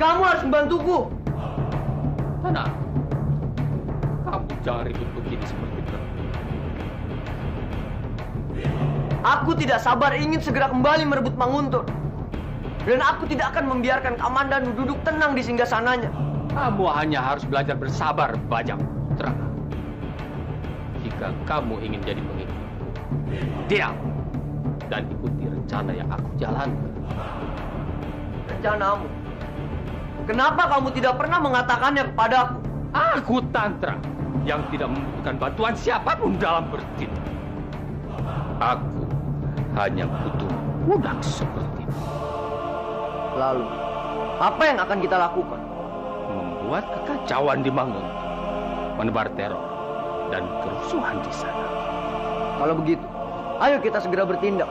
kamu harus membantuku. Tenang. Kamu jangan ribut begini seperti itu. Aku tidak sabar ingin segera kembali merebut Manguntur. Dan aku tidak akan membiarkan Kamandanu duduk tenang di singgasananya. Kamu hanya harus belajar bersabar, Bajang Putra. Jika kamu ingin jadi pengikutku, diam dan ikuti rencana yang aku jalankan. Rencanamu? Kenapa kamu tidak pernah mengatakannya kepadaku? Aku Tantra yang tidak membutuhkan bantuan siapapun dalam bertindak. Aku hanya butuh budak seperti itu. Lalu, apa yang akan kita lakukan? Membuat kekacauan di Mangun, menebar teror dan kerusuhan di sana. Kalau begitu, ayo kita segera bertindak.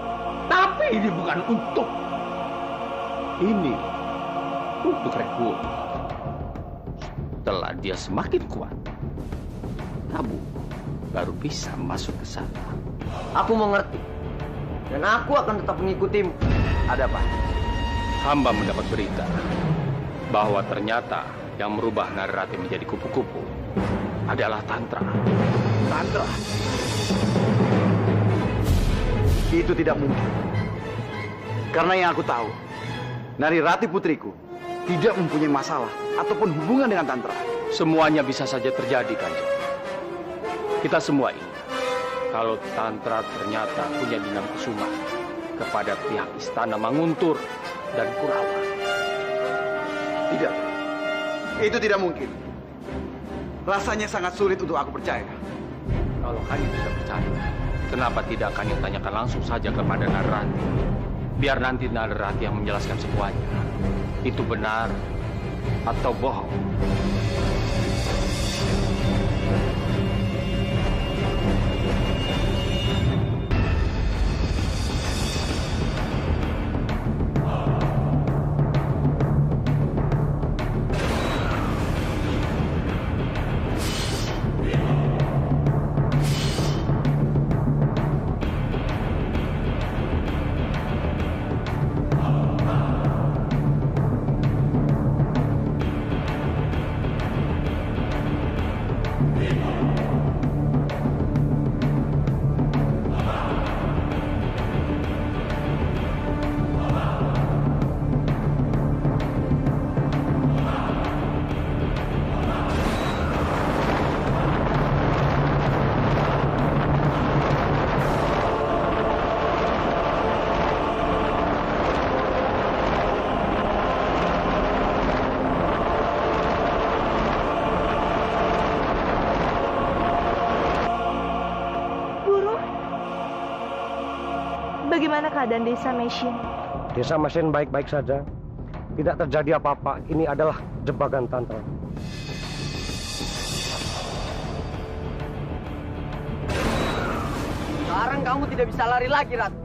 Tapi ini bukan untuk. Ini untuk Rekul. Setelah dia semakin kuat, kamu baru bisa masuk ke sana. Aku mengerti. Dan aku akan tetap mengikutimu. Ada apa? Hamba mendapat berita bahwa ternyata yang merubah Nararati menjadi kupu-kupu adalah Tantra. Tantra? Itu tidak mungkin. Karena yang aku tahu, Narirati putriku tidak mempunyai masalah ataupun hubungan dengan Tantra. Semuanya bisa saja terjadi, Kanjeng. Kita semua ingat kalau Tantra ternyata punya dendam kusuma kepada pihak istana Manguntur dan Kurawa. Tidak. Itu tidak mungkin. Rasanya sangat sulit untuk aku percaya. Kalau Kanjeng tidak percaya, kenapa tidak Kanjeng tanyakan langsung saja kepada Nararati? Biar nanti Nararati yang menjelaskan semuanya. Itu benar atau bohong? Bagaimana keadaan desa Mesin? Desa Mesin baik-baik saja. Tidak terjadi apa-apa. Ini adalah jebakan Tantra. Sekarang kamu tidak bisa lari lagi, Ratu.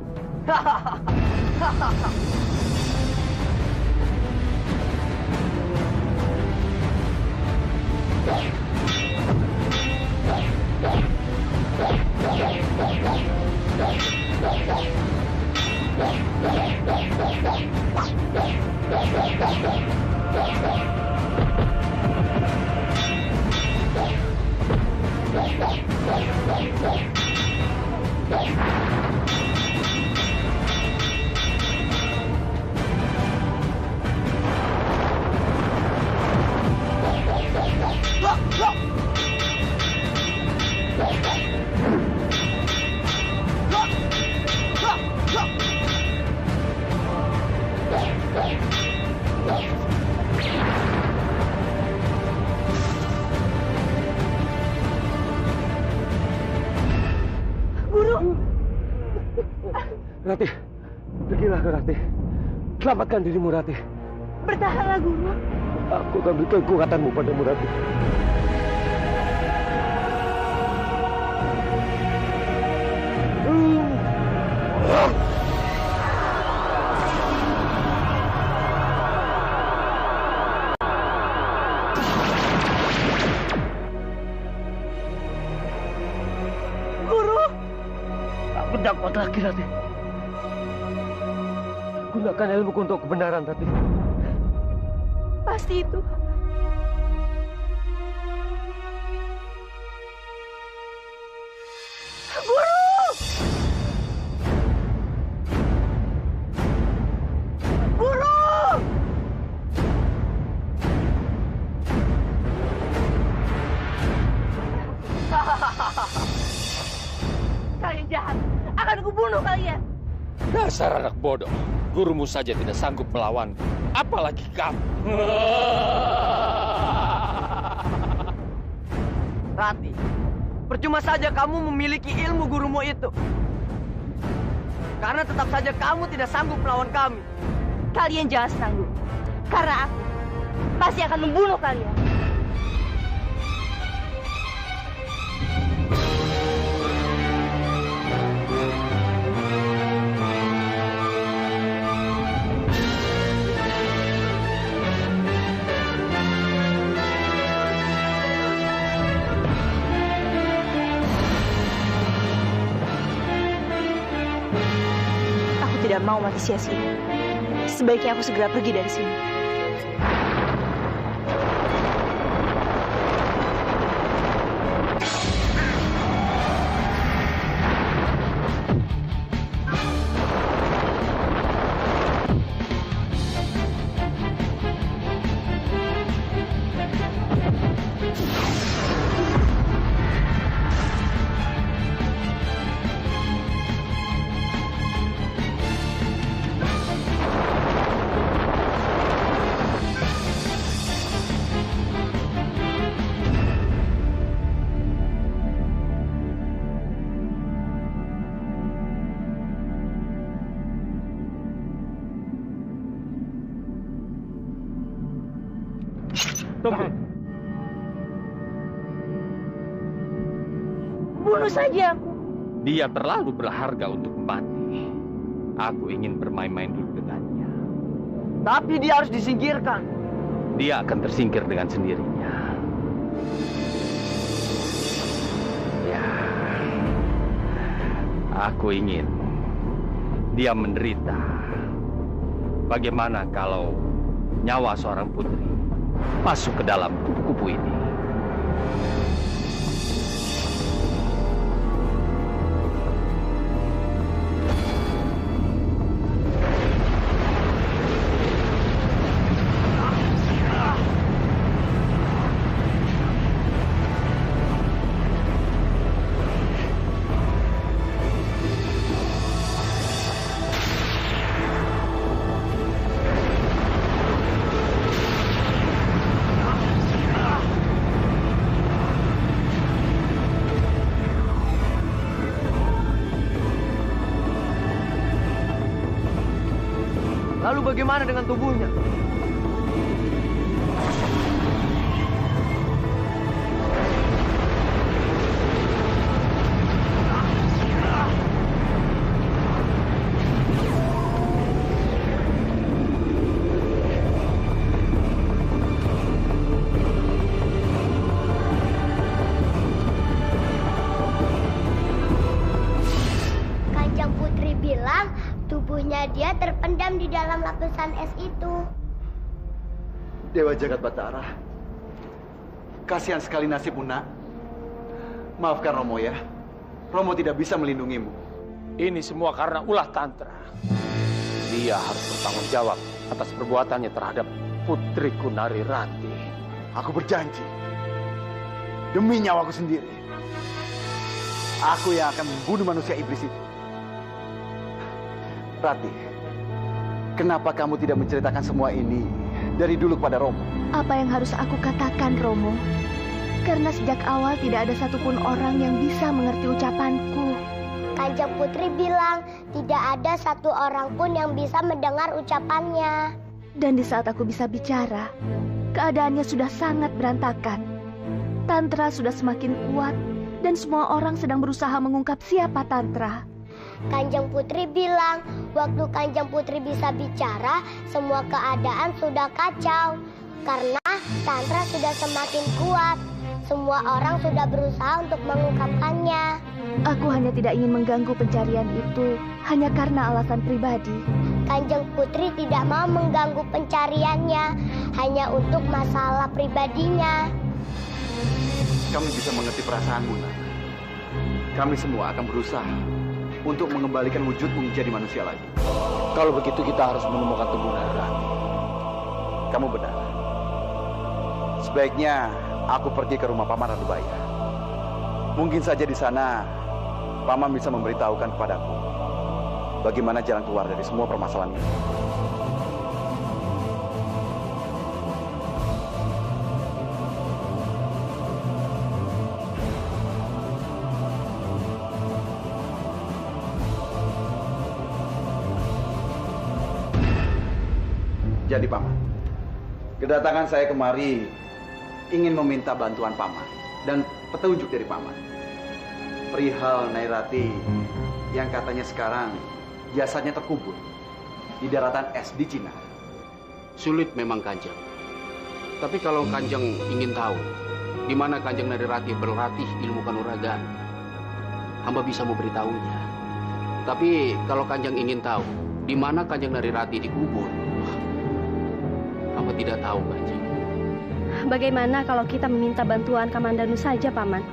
Rati, pergilah ke Rati. Selamatkan dirimu, Rati. Bertahanlah, Guru. Aku akan berikan kekuatanmu padamu, Rati. Guru! Aku tidak kuat lagi, Rati. Gunakan ilmuku untuk kebenaran, Rati. prasasti itu. Guru! Guru! Kalian jahat. Akan kubunuh kalian. Dasar anak bodoh. Gurumu saja tidak sanggup melawan. Apalagi kamu. Rati, percuma saja kamu memiliki ilmu gurumu itu. Karena tetap saja kamu tidak sanggup melawan kami. Kalian jangan senang dulu. Karena aku pasti akan membunuh kalian. Tidak mau mati sia-sia. Sebaiknya aku segera pergi dari sini. Tunggu. Bunuh saja aku. Dia terlalu berharga untuk mati. Aku ingin bermain-main dulu dengannya. Tapi dia harus disingkirkan. Dia akan tersingkir dengan sendirinya. Ya, aku ingin dia menderita. Bagaimana kalau nyawa seorang putri masuk ke dalam kupu-kupu ini? Lalu bagaimana dengan tubuhnya? Kanjeng Putri bilang tubuhnya dia terpendam di dalam lapisan es itu. Dewa Jagat Batara, kasihan sekali nasibmu, nak. Maafkan Romo ya. Romo tidak bisa melindungimu. Ini semua karena ulah Tantra. Dia harus bertanggung jawab atas perbuatannya terhadap putriku Nari Rati. Aku berjanji, demi nyawaku sendiri, aku yang akan membunuh manusia iblis itu. Rati, kenapa kamu tidak menceritakan semua ini dari dulu kepada Romo? Apa yang harus aku katakan, Romo? Karena sejak awal tidak ada satupun orang yang bisa mengerti ucapanku. Kanjeng Putri bilang tidak ada satu orang pun yang bisa mendengar ucapannya. Dan di saat aku bisa bicara, keadaannya sudah sangat berantakan. Tantra sudah semakin kuat dan semua orang sedang berusaha mengungkap siapa Tantra. Kanjeng Putri bilang waktu Kanjeng Putri bisa bicara, semua keadaan sudah kacau. Karena Tantra sudah semakin kuat. Semua orang sudah berusaha untuk mengungkapkannya. Aku hanya tidak ingin mengganggu pencarian itu hanya karena alasan pribadi. Kanjeng Putri tidak mau mengganggu pencariannya. Hanya hanya untuk masalah pribadinya. Kami bisa mengerti perasaanmu, Nana. Kami semua akan berusaha untuk mengembalikan wujudmu menjadi manusia lagi. Kalau begitu kita harus menemukan tubuh Nararati. Kamu benar. Sebaiknya aku pergi ke rumah Paman Ranubaya. Mungkin saja di sana Paman bisa memberitahukan kepadaku bagaimana jalan keluar dari semua permasalahan ini. Jadi Paman, kedatangan saya kemari ingin meminta bantuan Paman dan petunjuk dari Paman perihal Nairati yang katanya sekarang jasadnya terkubur di daratan es di Cina. Sulit memang Kanjeng. Tapi kalau Kanjeng ingin tahu di mana Kanjeng Narirati berlatih ilmu kanuragan, hamba bisa memberitahunya. Tapi kalau Kanjeng ingin tahu di mana Kanjeng Narirati dikubur, hamba tidak tahu, Kanjeng. Bagaimana kalau kita meminta bantuan Kamandanu saja, Paman?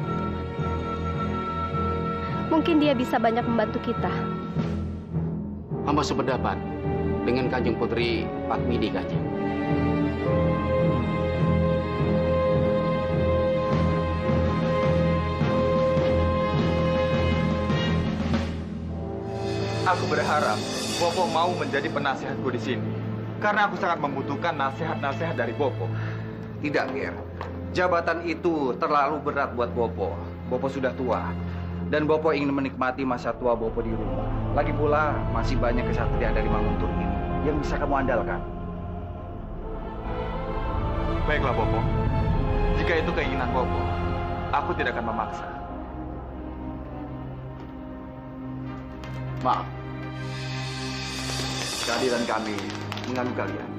Mungkin dia bisa banyak membantu kita. Hamba sependapat dengan Kanjeng Putri Padmini, Kanjeng. Aku berharap Bopo mau menjadi penasihatku di sini. Karena aku sangat membutuhkan nasihat-nasihat dari Bopo. Tidak, Ger. Jabatan itu terlalu berat buat Bopo. Bopo sudah tua. Dan Bopo ingin menikmati masa tua Bopo di rumah. Lagi pula, masih banyak kesatria dari Manguntur ini yang bisa kamu andalkan. Baiklah, Bopo. Jika itu keinginan Bopo, aku tidak akan memaksa. Maaf. Kehadiran kami mengganggu kalian.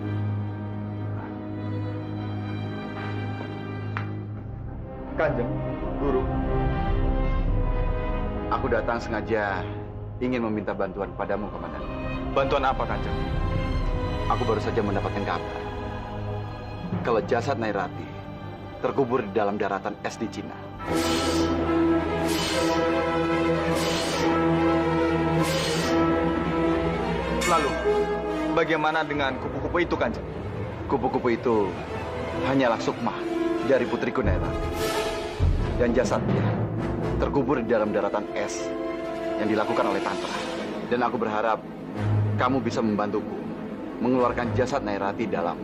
Kanjeng, Guru. Aku datang sengaja ingin meminta bantuan padamu, Komandan. Bantuan apa, Kanjeng? Aku baru saja mendapatkan kabar kalau jasad Nairati terkubur di dalam daratan es di Cina. Lalu, bagaimana dengan kupu-kupu itu, Kanjeng? Kupu-kupu itu hanyalah sukma dari putriku Nairati. Dan jasadnya terkubur di dalam daratan es yang dilakukan oleh Tantra. Dan aku berharap kamu bisa membantuku mengeluarkan jasad Nairati dalam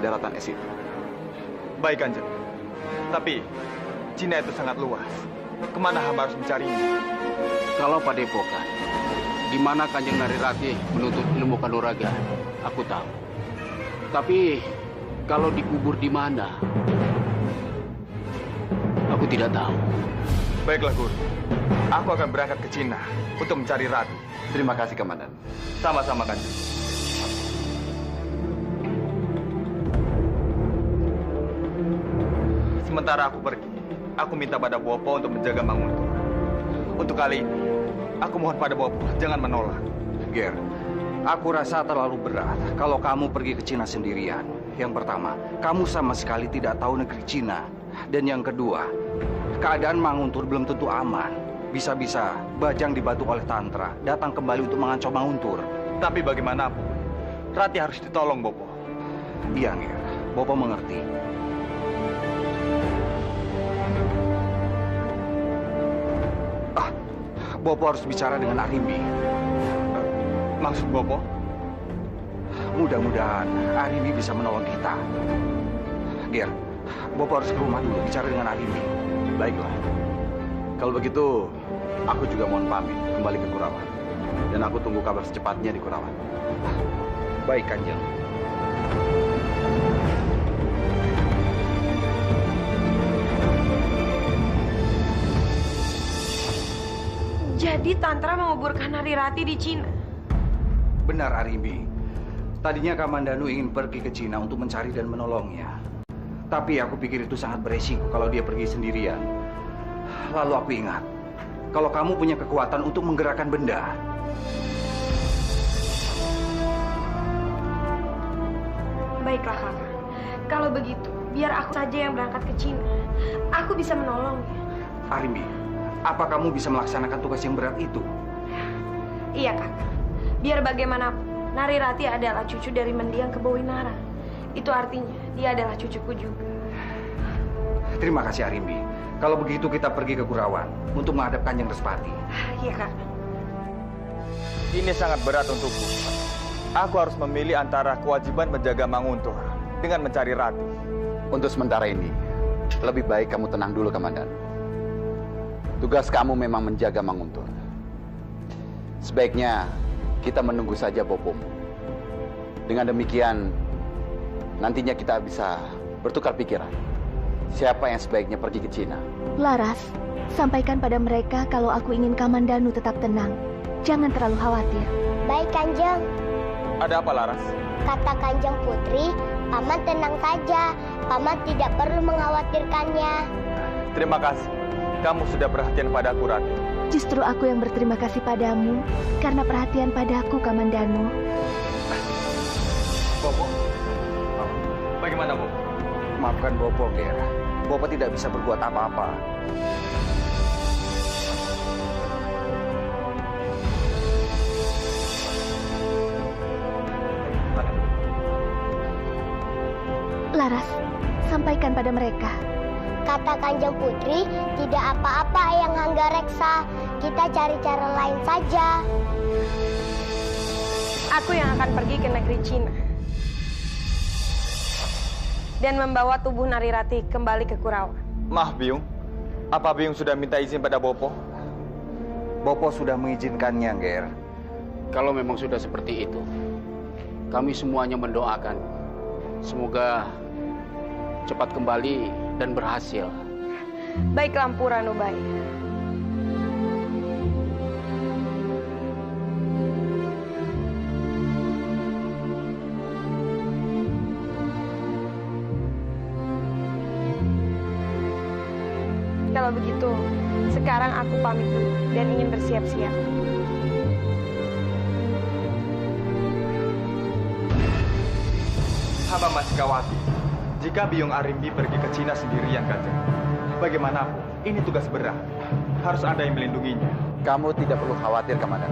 daratan es itu. Baik, Kanjeng. Tapi, Cina itu sangat luas. Kemana hamba harus mencarinya? Kalau Padepokan, di mana Kanjeng Narirati menuntut ilmu kanuragan, aku tahu. Tapi, kalau dikubur di mana, aku tidak tahu. Baiklah, Guru. Aku akan berangkat ke Cina untuk mencari Rati. Terima kasih, Komandan. Sama-sama, Kanjeng. Sementara aku pergi, aku minta pada Bopo untuk menjaga Manguntur. Untuk kali ini, aku mohon pada Bopo, jangan menolak. Ger, aku rasa terlalu berat kalau kamu pergi ke Cina sendirian. Yang pertama, kamu sama sekali tidak tahu negeri Cina. Dan yang kedua, keadaan Manguntur belum tentu aman. Bisa-bisa Bajang dibantu oleh Tantra datang kembali untuk mengancam Manguntur. Tapi bagaimanapun, Rati harus ditolong, Bopo. Iya, Ger. Bopo mengerti. Bopo harus bicara dengan Arimbi. Maksud Bopo? Mudah-mudahan Arimbi bisa menolong kita. Ger, Bopo harus ke rumah dulu bicara dengan Arimbi. Baiklah. Kalau begitu, aku juga mohon pamit kembali ke Kurawan. Dan aku tunggu kabar secepatnya di Kurawan. Baik, Kanjeng. Jadi Tantra menguburkan Narirati di Cina? Benar, Arimbi. Tadinya Kamandanu ingin pergi ke Cina untuk mencari dan menolongnya. Tapi aku pikir itu sangat beresiko kalau dia pergi sendirian. Lalu aku ingat, kalau kamu punya kekuatan untuk menggerakkan benda. Baiklah, Kakak. Kalau begitu, biar aku saja yang berangkat ke Cina. Aku bisa menolongnya. Arimbi, apa kamu bisa melaksanakan tugas yang berat itu? Iya, Kakak. Biar bagaimanapun, Nari Rati adalah cucu dari mendiang Kebowinara. Itu artinya dia adalah cucuku juga. Terima kasih, Arimbi. Kalau begitu kita pergi ke Kurawan untuk menghadap Kanjeng Respati. Iya, Kak. Ini sangat berat untukku. Aku harus memilih antara kewajiban menjaga Manguntur dengan mencari Rati. Untuk sementara ini, lebih baik kamu tenang dulu, Kamandan. Tugas kamu memang menjaga Manguntur. Sebaiknya kita menunggu saja Bopom. Dengan demikian, nantinya kita bisa bertukar pikiran. Siapa yang sebaiknya pergi ke Cina? Laras, sampaikan pada mereka kalau aku ingin Kamandanu tetap tenang. Jangan terlalu khawatir. Baik, Kanjeng. Ada apa, Laras? Kata Kanjeng Putri, Paman tenang saja. Paman tidak perlu mengkhawatirkannya. Terima kasih. Kamu sudah perhatian padaku, Rati. Justru aku yang berterima kasih padamu karena perhatian padaku, Kamandanu. Bopo. Bagaimana, Bopo? Maafkan Bopo, Ger. Bopo tidak bisa berbuat apa-apa. Laras, sampaikan pada mereka. Kata Kanjeng Putri, tidak apa-apa Eyang Hanggareksa. Kita cari cara lain saja. Aku yang akan pergi ke negeri Cina. Dan membawa tubuh Nari Rati kembali ke Kurawan. Mah, Biung. Apa Biung sudah minta izin pada Bopo? Bopo sudah mengizinkannya, Ger. Kalau memang sudah seperti itu, kami semuanya mendoakan. Semoga cepat kembali dan berhasil. Baiklah, Empu Ranubaya. Kalau begitu, sekarang aku pamit dulu dan ingin bersiap-siap. Hamba masih khawatir jika Biung Arimbi pergi ke Cina sendirian, Kanjeng. Bagaimanapun, ini tugas berat. Harus ada yang melindunginya. Kamu tidak perlu khawatir, Kamandan.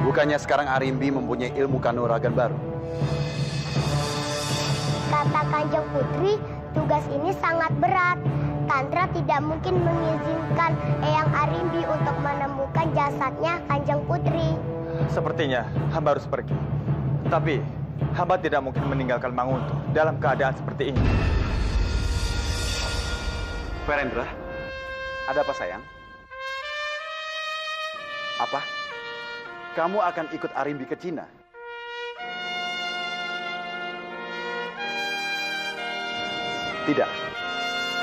Bukannya sekarang Arimbi mempunyai ilmu kanuragan baru. Kata Kanjeng Putri, tugas ini sangat berat. Tantra tidak mungkin mengizinkan Eyang Arimbi untuk menemukan jasadnya Kanjeng Putri. Sepertinya hamba harus pergi. Tapi hamba tidak mungkin meninggalkan Manguntur dalam keadaan seperti ini. Verendra, ada apa sayang? Apa? Kamu akan ikut Arimbi ke Cina? Tidak.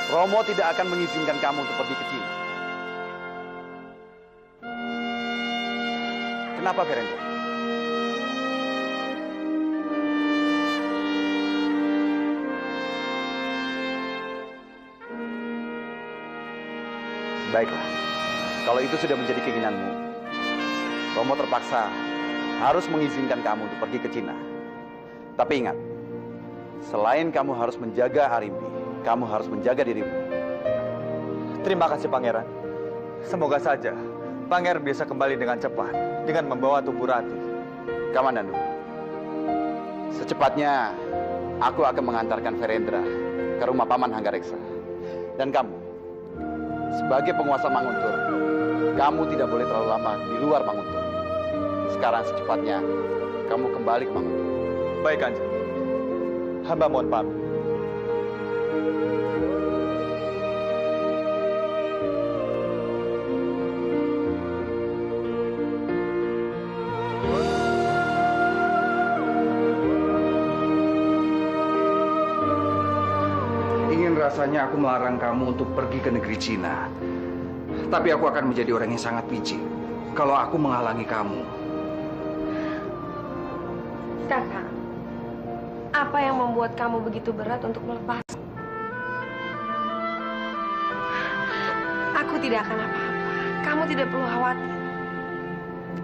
Romo tidak akan mengizinkan kamu untuk pergi ke Cina. Kenapa, Verendra? Baiklah, kalau itu sudah menjadi keinginanmu, Romo terpaksa harus mengizinkan kamu untuk pergi ke Cina. Tapi ingat, selain kamu harus menjaga Arimbi, kamu harus menjaga dirimu. Terima kasih, Pangeran. Semoga saja Pangeran bisa kembali dengan cepat dengan membawa tubuh Rati. Kamandanu, secepatnya aku akan mengantarkan Verendra ke rumah Paman Hanggareksa. Dan kamu, sebagai penguasa Manguntur, kamu tidak boleh terlalu lama di luar Manguntur. Sekarang secepatnya kamu kembali ke Manguntur. Baik, Kanjeng. Hamba mohon pamit. Rasanya aku melarang kamu untuk pergi ke negeri Cina. Tapi aku akan menjadi orang yang sangat licik kalau aku menghalangi kamu. Kakak, apa yang membuat kamu begitu berat untuk melepas? Aku tidak akan apa-apa. Kamu tidak perlu khawatir.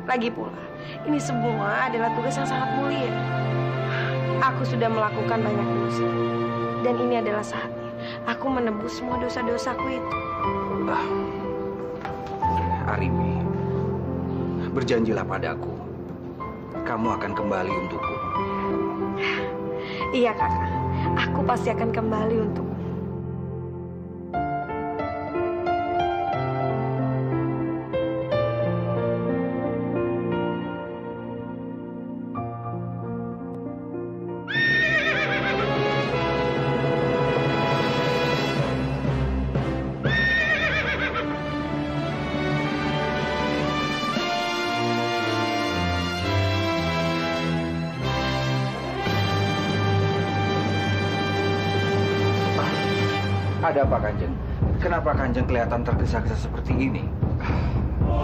Lagi pula, ini semua adalah tugas yang sangat mulia. Aku sudah melakukan banyak dosa. Dan ini adalah saatnya aku menebus semua dosa-dosaku itu. Arimbi, berjanjilah padaku, kamu akan kembali untukku. Iya kakak, aku pasti akan kembali untukmu. Ada apa, Kanjeng? Kenapa Kanjeng kelihatan tergesa-gesa seperti ini?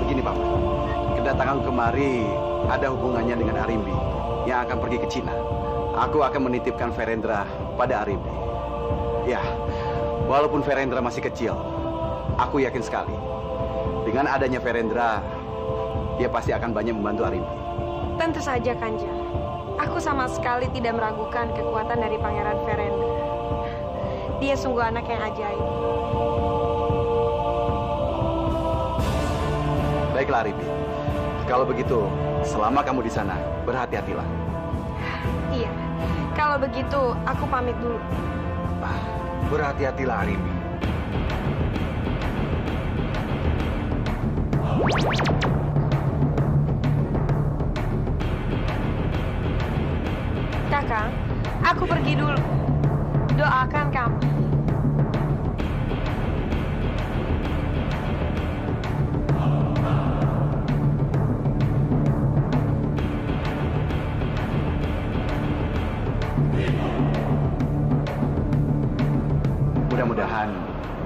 Begini, Paman. Kedatangan kemari ada hubungannya dengan Arimbi yang akan pergi ke Cina. Aku akan menitipkan Verendra pada Arimbi. Ya, walaupun Verendra masih kecil, aku yakin sekali dengan adanya Verendra, dia pasti akan banyak membantu Arimbi. Tentu saja, Kanjeng. Aku sama sekali tidak meragukan kekuatan dari Pangeran Verendra. Dia sungguh anak yang ajaib. Baiklah, Arimbi. Kalau begitu, selama kamu di sana, berhati-hatilah. Iya. Kalau begitu, aku pamit dulu. Berhati-hatilah, Arimbi. Kakak, aku pergi dulu. Doakan kamu. Mudah-mudahan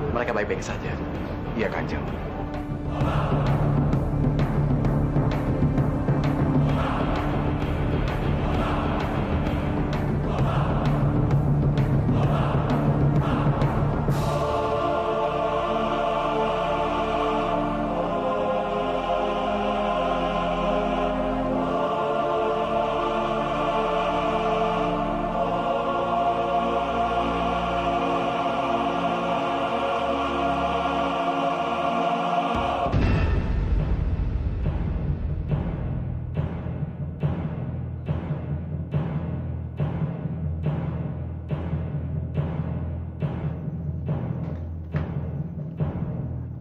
mereka baik-baik saja. Iya, Kanjeng.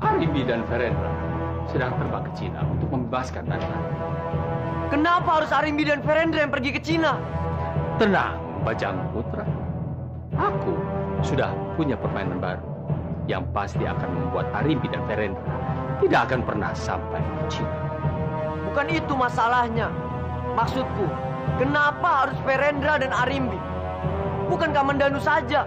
Arimbi dan Verendra sedang terbang ke Cina untuk membebaskan Nara. Kenapa harus Arimbi dan Verendra yang pergi ke Cina? Tenang, Bajang Putra. Aku sudah punya permainan baru yang pasti akan membuat Arimbi dan Verendra tidak akan pernah sampai ke Cina. Bukan itu masalahnya. Maksudku, kenapa harus Verendra dan Arimbi? Bukan Kamandanu saja.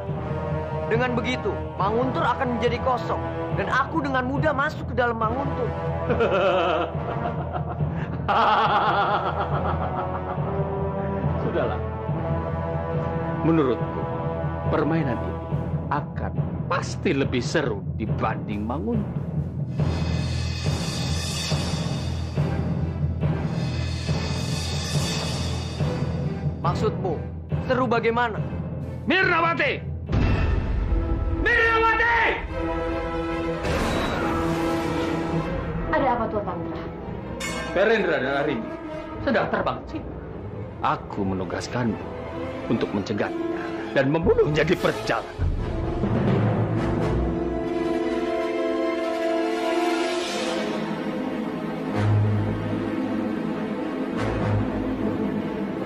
Dengan begitu, Manguntur akan menjadi kosong. Dan aku dengan mudah masuk ke dalam Manguntur. Sudahlah. Menurutku, permainan ini akan pasti lebih seru dibanding Manguntur. Maksudmu, seru bagaimana? Mirnawati! Mirnawati! Ada apa Tuan Tantra? Verendra dan Arimbi sedang terbang ke Cina. Aku menugaskanmu untuk mencegahnya dan membunuhnya di perjalanan.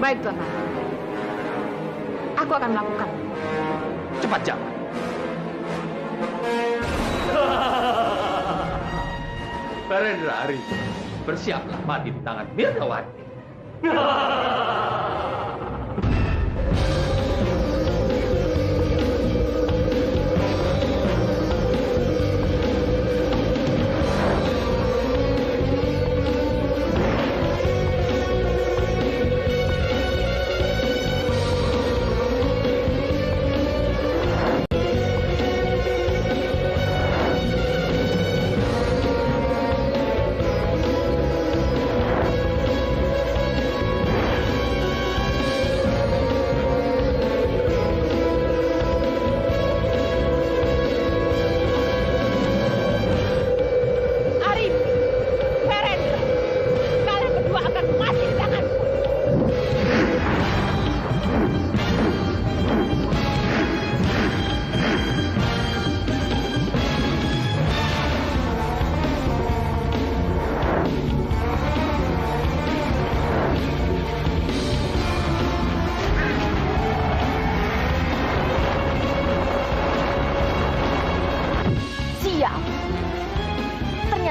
Baik Tuan Tantra. Aku akan melakukan. Cepat jalan. Verendra, Arimbi, bersiaplah mati di tangan Mirnawati.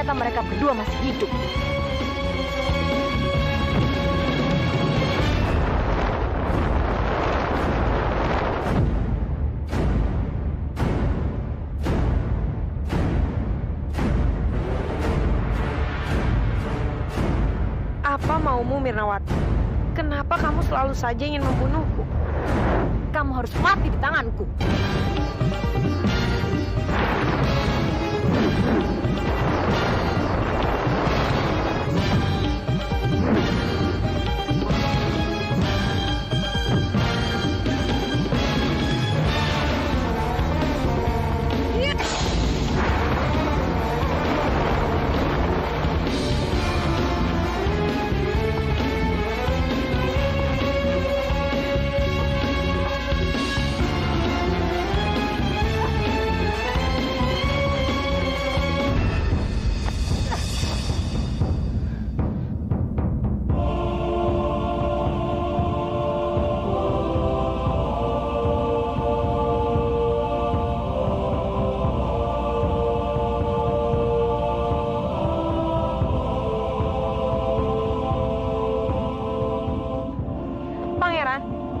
ternyata mereka berdua masih hidup. Apa maumu, Mirnawati? Kenapa kamu selalu saja ingin membunuhku? Kamu harus mati di tanganku.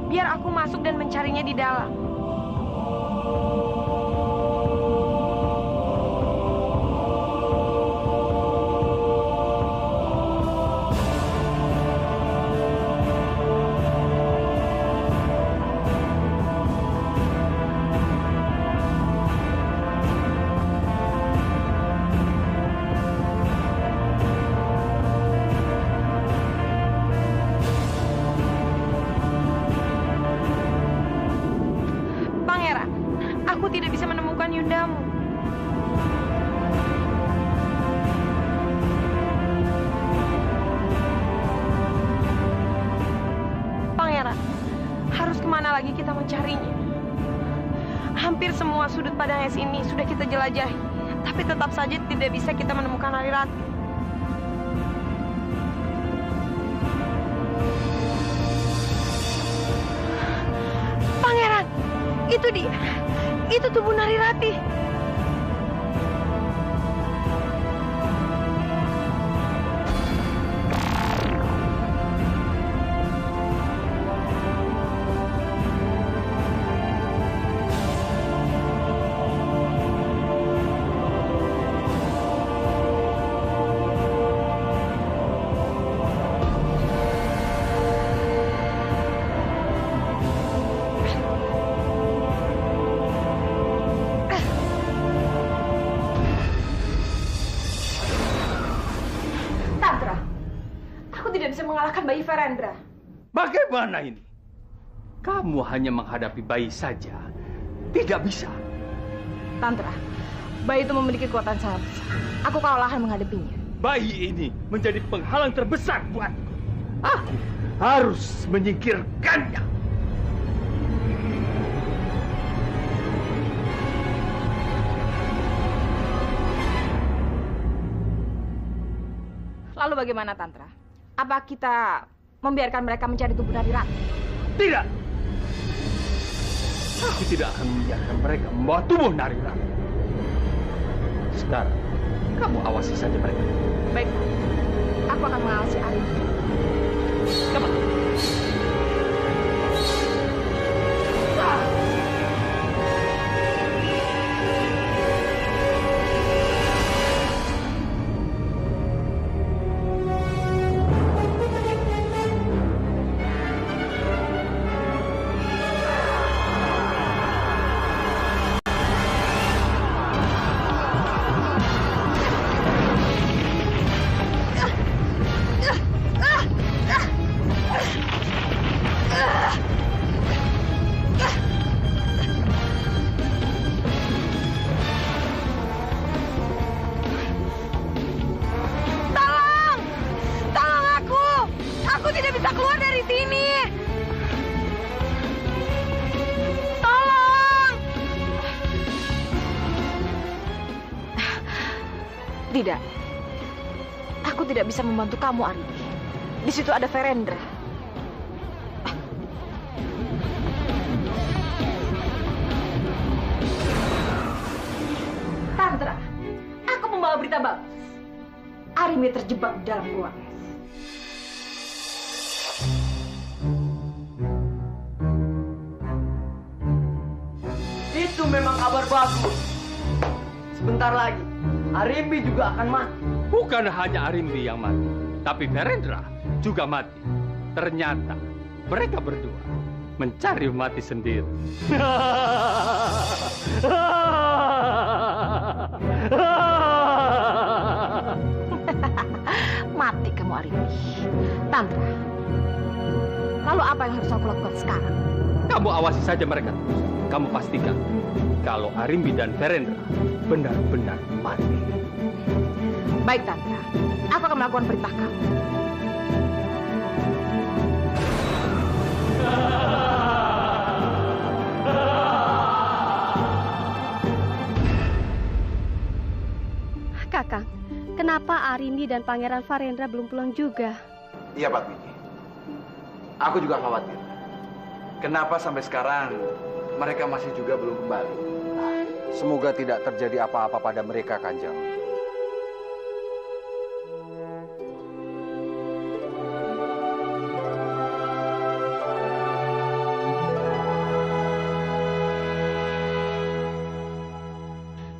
Biar aku masuk dan mencarinya di dalam. Aku tidak bisa menemukan Yundamu. Pangeran, harus kemana lagi kita mencarinya? Hampir semua sudut Padang Es ini sudah kita jelajahi, tapi tetap saja tidak bisa kita menemukan Narirati. Pangeran, itu dia. Itu tubuh Narirati. Mengalahkan bayi Verendra. Bagaimana ini? Kamu hanya menghadapi bayi saja. Tidak bisa. Tantra, bayi itu memiliki kekuatan sangat besar. Aku kewalahan menghadapinya. Bayi ini menjadi penghalang terbesar buatku. Aku harus menyingkirkannya. Lalu bagaimana, Tantra? Apa kita membiarkan mereka mencari tubuh Narirati? Tidak. Aku tidak akan membiarkan mereka membawa tubuh Narirati. Sekarang, kamu awasi saja mereka. Baik, aku akan mengawasi Ari. Cepat. Tidak. Aku tidak bisa membantu kamu, Ari. Di situ ada Verendra. Tantra, aku membawa berita bagus. Arimbi terjebak di dalam gua es. Itu memang kabar bagus. Sebentar lagi, Arimbi juga akan mati. Bukan hanya Arimbi yang mati, tapi Verendra juga mati. Ternyata mereka berdua mencari mati sendiri. Mati kamu Arimbi. Tantra, lalu apa yang harus aku lakukan sekarang? Kamu awasi saja mereka terus. Kamu pastikan kalau Arimbi dan Verendra benar-benar mati. Baik Tantra, aku akan melakukan perintah kamu. Kakang, kenapa Arimbi dan Pangeran Verendra belum pulang juga? Iya, Pak Wiji. Aku juga khawatir. Kenapa sampai sekarang mereka masih juga belum kembali? Semoga tidak terjadi apa-apa pada mereka, Kanjeng.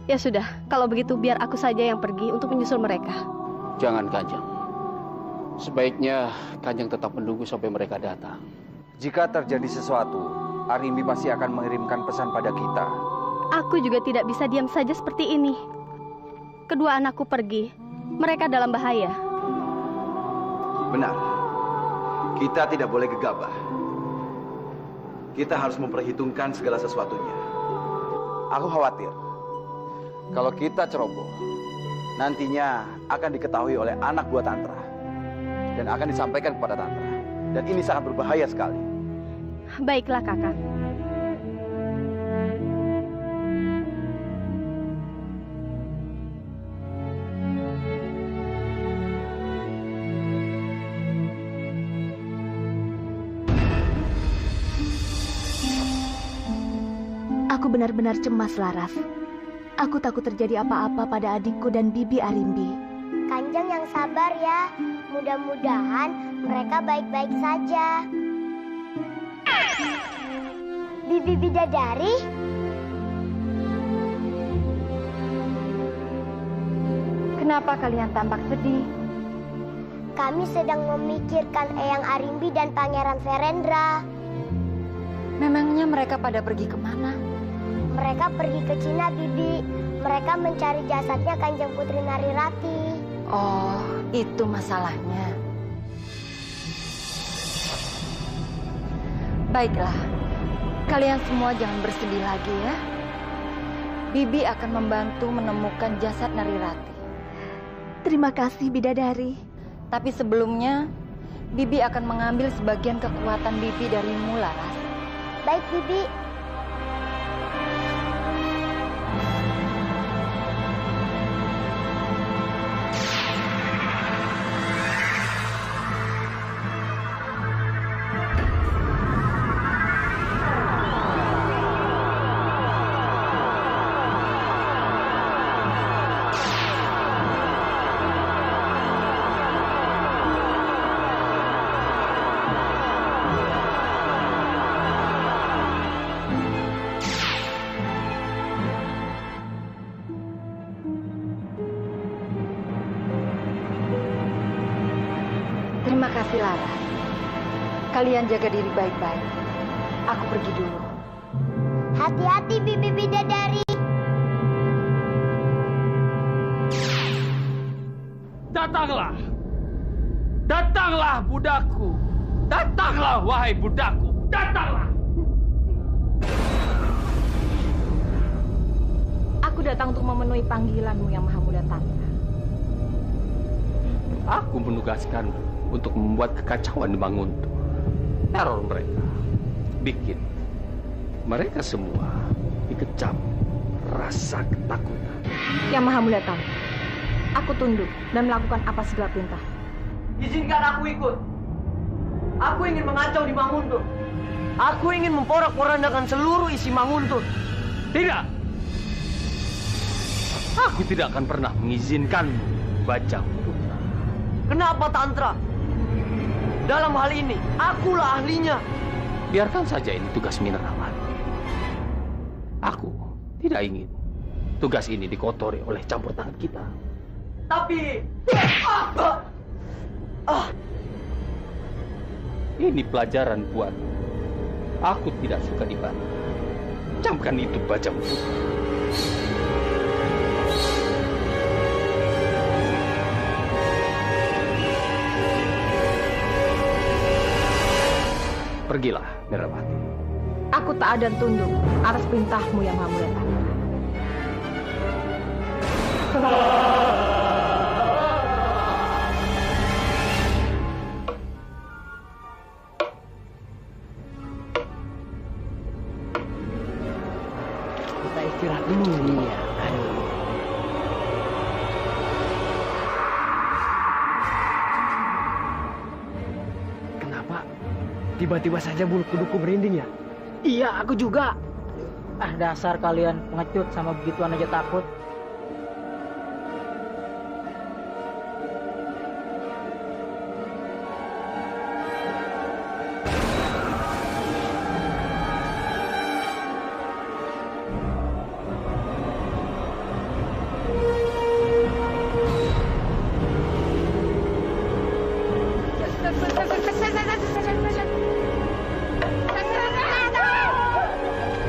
Ya sudah, kalau begitu biar aku saja yang pergi untuk menyusul mereka. Jangan, Kanjeng. Sebaiknya Kanjeng tetap menunggu sampai mereka datang. Jika terjadi sesuatu, Arimbi pasti akan mengirimkan pesan pada kita. Aku juga tidak bisa diam saja seperti ini. Kedua anakku pergi, mereka dalam bahaya. Benar. Kita tidak boleh gegabah. Kita harus memperhitungkan segala sesuatunya. Aku khawatir kalau kita ceroboh, nantinya akan diketahui oleh anak buah Tantra dan akan disampaikan kepada Tantra. Dan ini sangat berbahaya sekali. Baiklah, Kakak. Aku benar-benar cemas, Laras. Aku takut terjadi apa-apa pada adikku dan Bibi Arimbi. Kanjeng yang sabar ya. Mudah-mudahan mereka baik-baik saja. Bibi Bidadari? Kenapa kalian tampak sedih? Kami sedang memikirkan Eyang Arimbi dan Pangeran Verendra. Memangnya mereka pada pergi kemana? Mereka pergi ke Cina, Bibi. Mereka mencari jasadnya Kanjeng Putri Narirati. Oh, itu masalahnya. Baiklah, kalian semua jangan bersedih lagi ya. Bibi akan membantu menemukan jasad Narirati. Terima kasih, Bidadari. Tapi sebelumnya, Bibi akan mengambil sebagian kekuatan Bibi darimu, Laras. Baik, Bibi. Terima kasih, Lara. Kalian jaga diri baik-baik. Aku pergi dulu. Hati-hati, Bibi Bidadari. Datanglah. Datanglah, budakku. Datanglah, wahai budakku. Datanglah. Aku datang untuk memenuhi panggilanmu yang maha mulia, Tantra. Aku menugaskanmu untuk membuat kekacauan di Manguntuh. Teror mereka. Bikin mereka semua dikecam rasa ketakutan. Yang maha mulia, Tantra. Aku tunduk dan melakukan apa segala perintah. Izinkan aku ikut. Aku ingin mengacau di Manguntuh. Aku ingin memporak-porandakan seluruh isi Manguntuh. Tidak. Aku tidak akan pernah mengizinkanmu, Bajang Putra. Kenapa Tantra? Dalam hal ini, akulah ahlinya. Biarkan saja ini tugas Minarawan. Aku tidak ingin tugas ini dikotori oleh campur tangan kita. Tapi... Ini pelajaran buat aku tidak suka dibantu. Camkan itu bajang putih. Pergilah, Merawati. Aku taat dan tunduk atas perintahmu yang Maha Mulia Tantra. Kita istirahat dulu nih ya. Aduh. Kenapa tiba-tiba saja bulu kuduku merinding ya? Iya, aku juga. Ah, dasar kalian pengecut sama begituan aja takut.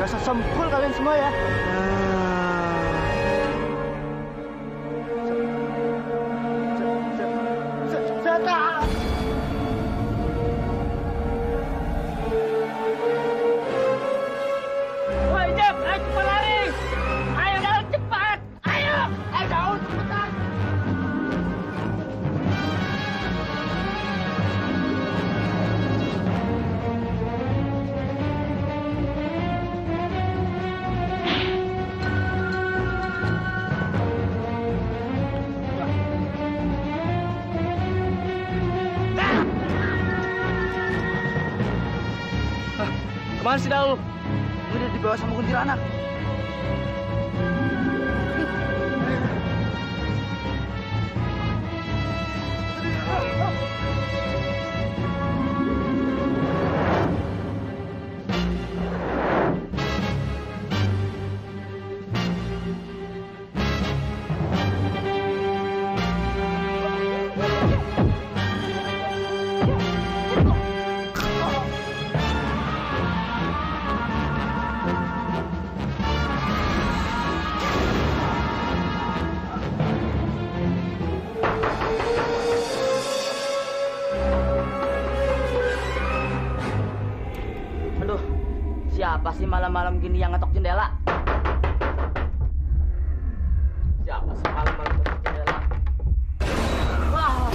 Dasar sempul kalian semua ya. Woi, Jeb, ayo cepat lari. Ayo Daun, cepat. Ayo Daun, cepetan. Kemana sih Daul? Udah dibawa sama kuntilanak. Aduh, siapa sih malam-malam gini yang ngetok jendela? Siapa sih malam-malam ngetok jendela? Wah.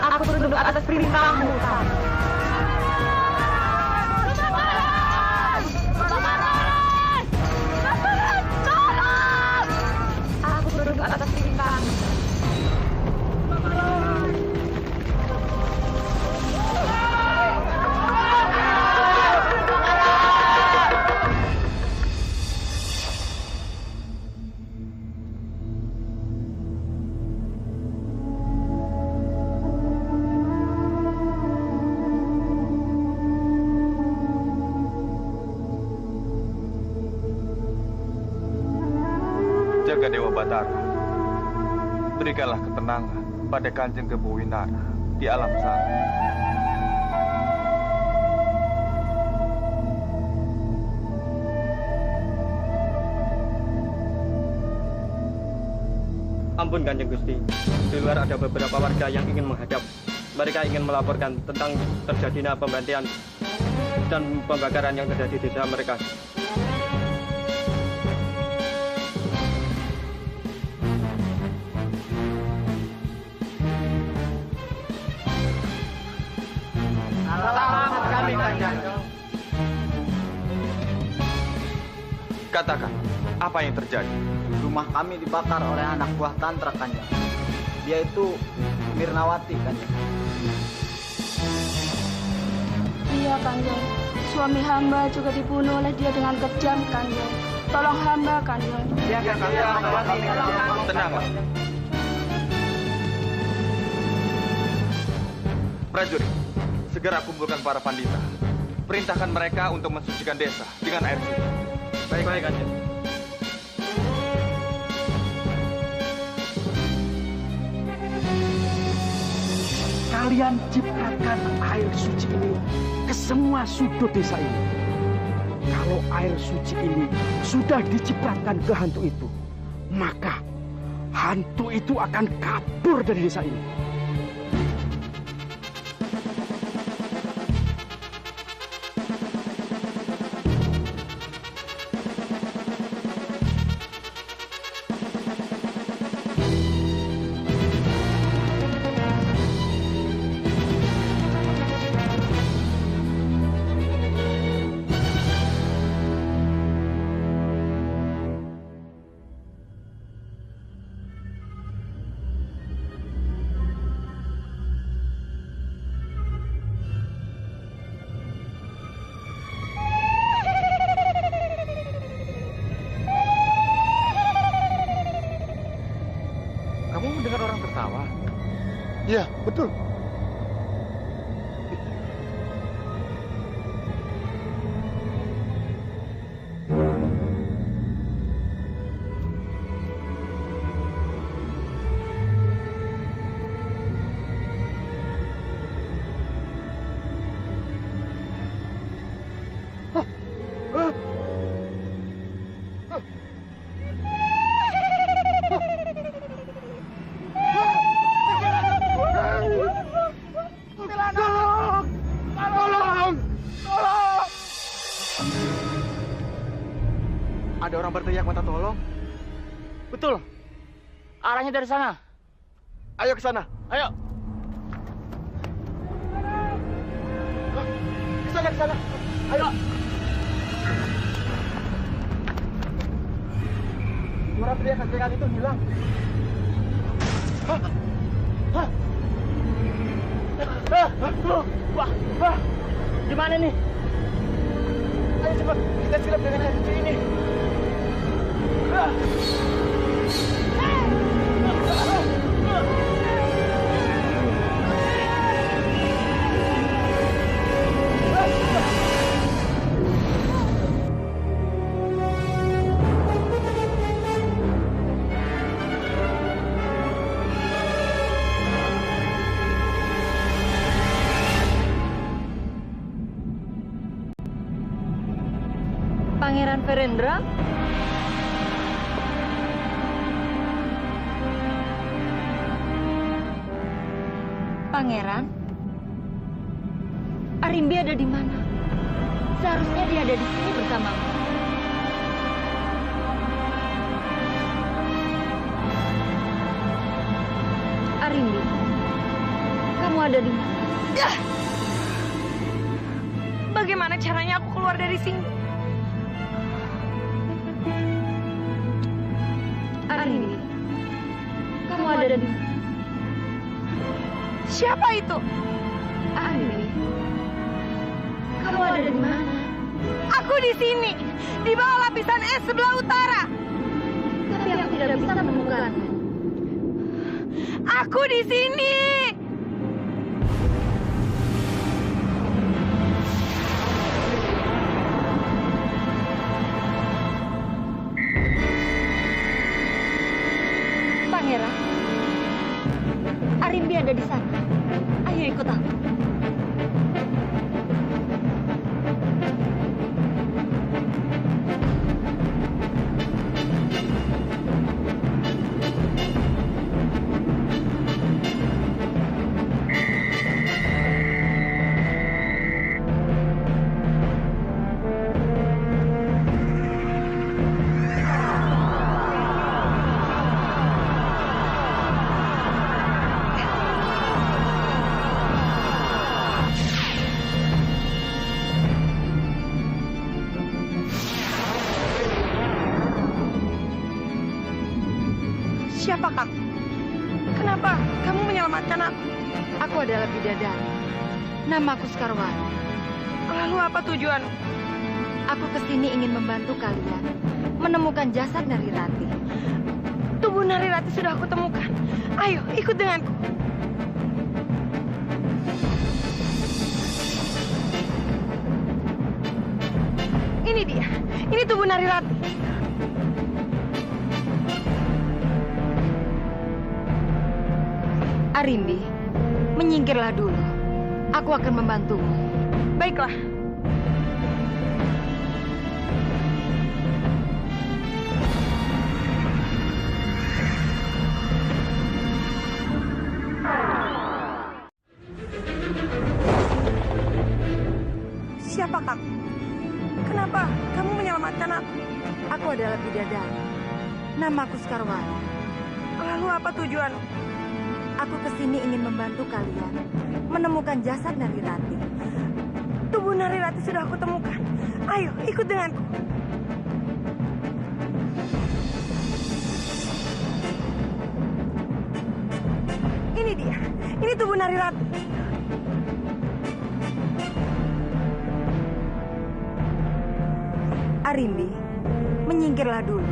Aku tunduk atas perintahmu, Tan. Aku tunduk atas perintahmu. Jaga Dewa Batara, berikanlah ketenangan pada Kanjeng Kebuwinara di alam sana. Ampun Kanjeng Gusti, di luar ada beberapa warga yang ingin menghadap. Mereka ingin melaporkan tentang terjadinya pembantaian dan pembakaran yang terjadi di desa mereka. Selamat kami, Kanjeng. Katakan, apa yang terjadi? Rumah kami dibakar oleh anak buah Tantra, Kanjeng. Dia itu Mirnawati, Kanjeng. Iya, Kanjeng. Suami hamba juga dibunuh oleh dia dengan kejam, Kanjeng. Tolong hamba, Kanjeng. Ya, tenanglah. Prajurit, segera kumpulkan para pandita. Perintahkan mereka untuk mensucikan desa dengan air suci. Baik, Kanjeng. Kalian ciprakan air suci ini ke semua sudut desa ini. Kalau air suci ini sudah dicipratkan ke hantu itu, maka hantu itu akan kabur dari desa ini. Iya, betul. Ada orang berteriak minta tolong. Betul. Arahnya dari sana. Ayo ke sana. Ayo. Ke sana, ke sana. Ayo. Suara teriakan itu hilang. Wah. Gimana nih? Ayo cepat, kita siram dengan air suci ini. Pangeran Verendra? Pangeran? Arimbi ada di mana? Seharusnya dia ada di sini bersamamu. Arimbi, kamu ada di mana? Bagaimana caranya aku keluar dari sini? Arimbi, kamu ada di mana? Siapa itu? Arimbi, kamu ada di mana? Aku di sini, di bawah lapisan es sebelah utara. Tapi aku tidak bisa menemukanmu. Aku di sini. Pangeran, Arimbi ada di sana. Ayo ikut aku. Siapa kamu? Kenapa kamu menyelamatkan aku? Aku adalah bidadari. Namaku Skarwari. Lalu apa tujuan? Aku kesini ingin membantu kalian menemukan jasad Narirati. Tubuh Narirati sudah aku temukan. Ayo, ikut denganku. Ini dia. Ini tubuh Narirati. Arimbi, menyingkirlah dulu. Aku akan membantumu. Baiklah. Siapa kamu? Kenapa kamu menyelamatkan aku? Aku adalah bidadari. Namaku Skarwari. Lalu apa tujuan? Aku kesini ingin membantu kalian menemukan jasad Narirati. Tubuh Narirati sudah aku temukan. Ayo, ikut denganku. Ini dia. Ini tubuh Narirati. Arimbi, menyingkirlah dulu.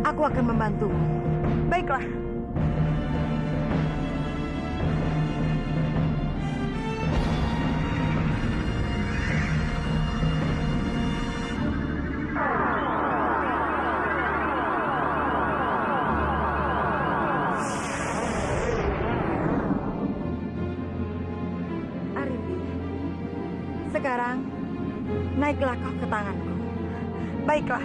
Aku akan membantumu. Baiklah. Sekarang, naiklah kau ke tanganku. Baiklah.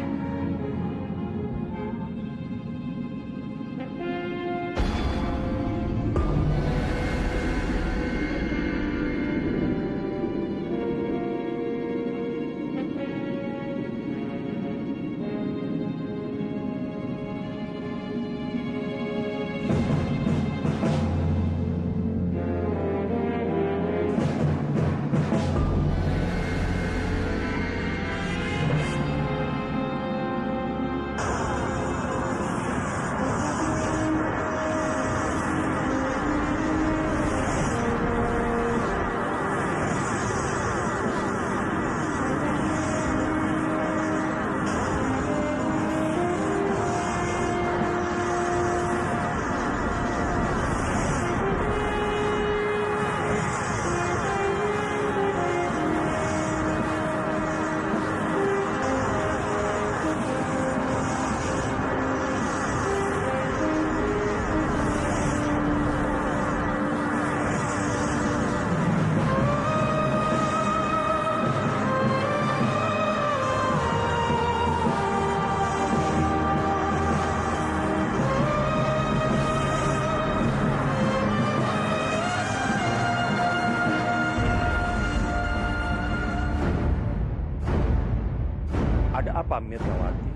Apa, Mirnawati?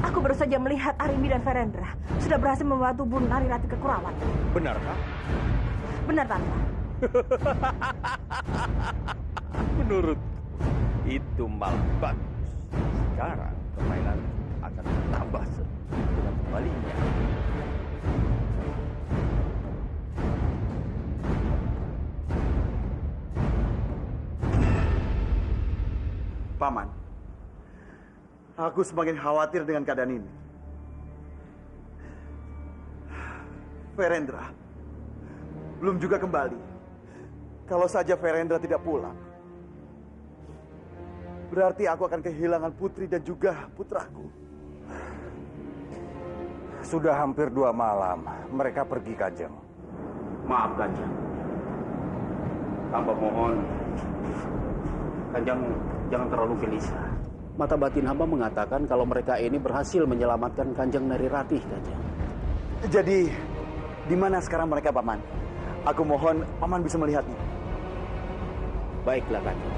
Aku baru saja melihat Arimbi dan Verendra sudah berhasil membawa tubuh Narirati ke Kurawan. Benarkah? Benar, Tante. Menurut itu malah bagus. Sekarang permainan akan bertambah seru dengan kembalinya. Paman, aku semakin khawatir dengan keadaan ini. Verendra belum juga kembali. Kalau saja Verendra tidak pulang, berarti aku akan kehilangan putri dan juga putraku. Sudah hampir 2 malam mereka pergi, Kanjeng. Maaf, Kanjeng. Hamba mohon, Kanjeng jangan terlalu gelisah. Mata batin hamba mengatakan kalau mereka ini berhasil menyelamatkan Kanjeng Narirati, Kanjeng. Jadi, di mana sekarang mereka, Paman? Aku mohon Paman bisa melihatnya. Baiklah, Kanjeng.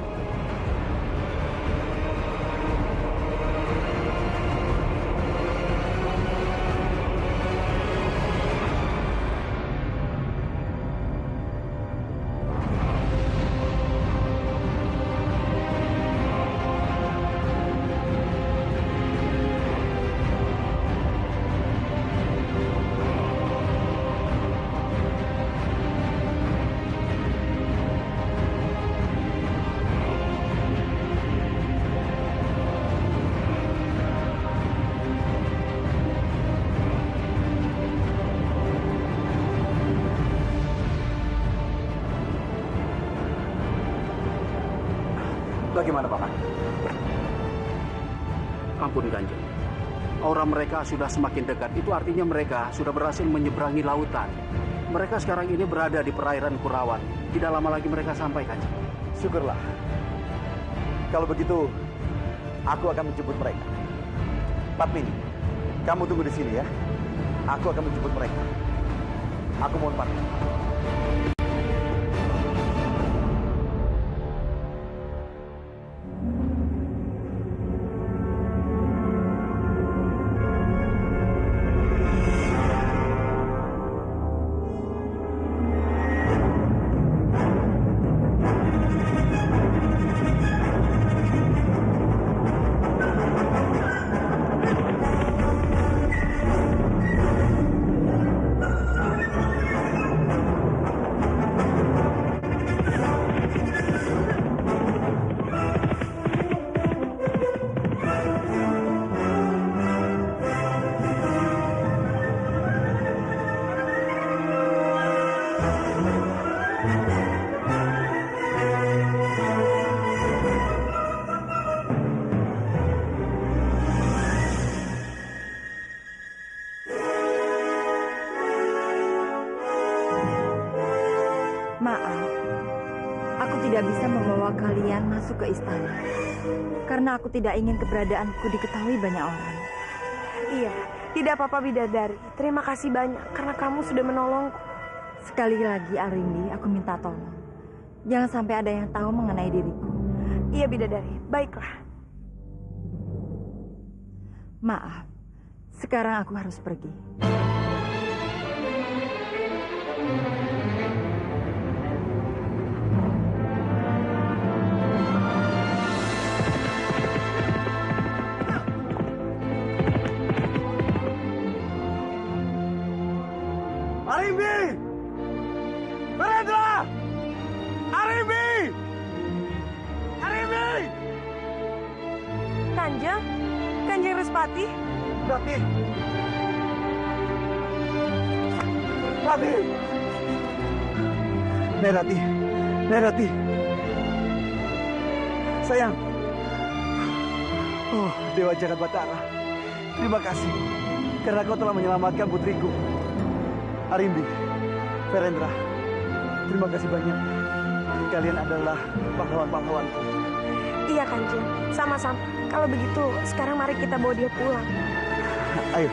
Bagaimana, Paman? Ampun, Kanjeng. Aura mereka sudah semakin dekat. Itu artinya mereka sudah berhasil menyeberangi lautan. Mereka sekarang ini berada di perairan Kurawan. Tidak lama lagi mereka sampai, Kanjeng. Syukurlah. Kalau begitu, aku akan menjemput mereka. Padmini, kamu tunggu di sini ya. Aku akan menjemput mereka. Aku mohon pamit. Maaf, aku tidak bisa membawa kalian masuk ke istana. Karena aku tidak ingin keberadaanku diketahui banyak orang. Iya, tidak apa-apa Bidadari. Terima kasih banyak karena kamu sudah menolongku. Sekali lagi Arimbi, aku minta tolong. Jangan sampai ada yang tahu mengenai diriku. Iya Bidadari, baiklah. Maaf, sekarang aku harus pergi. Arimbi! Verendra! Arimbi! Arimbi! Kanjeng? Kanjeng Respati? Rati! Rati! Nerati! Nerati! Sayang! Oh, Dewa Jagat Batara. Terima kasih. Karena kau telah menyelamatkan putriku. Arimbi, Verendra, terima kasih banyak. Kalian adalah pahlawan-pahlawanku. Iya Kanjeng, sama-sama. Kalau begitu, sekarang mari kita bawa dia pulang. Ayo.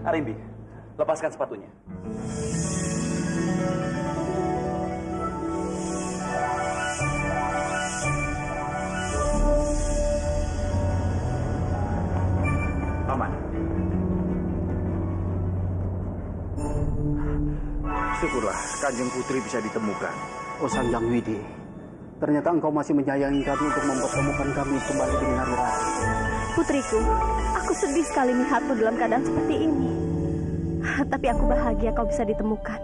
Arimbi, lepaskan sepatunya. Paman. Syukurlah Kanjeng Putri bisa ditemukan. Oh Sanjang Widi, ternyata engkau masih menyayangi kami untuk mempertemukan kami kembali dengan Narirati. Putriku, aku sedih sekali melihatmu dalam keadaan seperti ini. Tapi aku bahagia kau bisa ditemukan.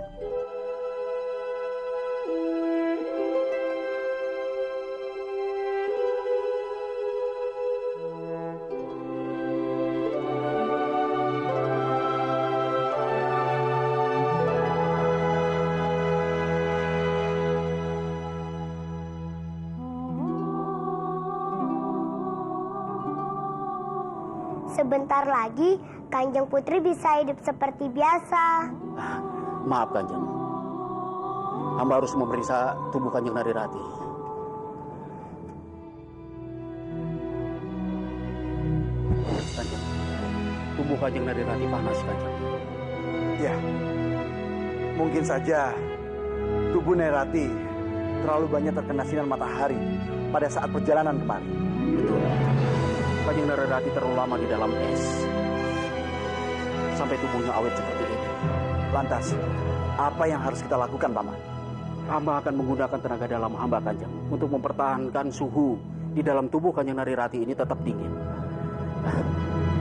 Sebentar lagi, Kanjeng Putri bisa hidup seperti biasa. Maaf Kanjeng, hamba harus memeriksa tubuh Kanjeng Narirati. Kanjeng, tubuh Kanjeng Narirati panas Kanjeng. Ya, mungkin saja tubuh Narirati terlalu banyak terkena sinar matahari pada saat perjalanan kemarin. Betul. Kanjeng Narirati terlalu lama di dalam es sampai tubuhnya awet seperti ini. Lantas, apa yang harus kita lakukan, Paman? Hamba akan menggunakan tenaga dalam hamba Kanjeng untuk mempertahankan suhu di dalam tubuh Kanjeng Narirati ini tetap dingin.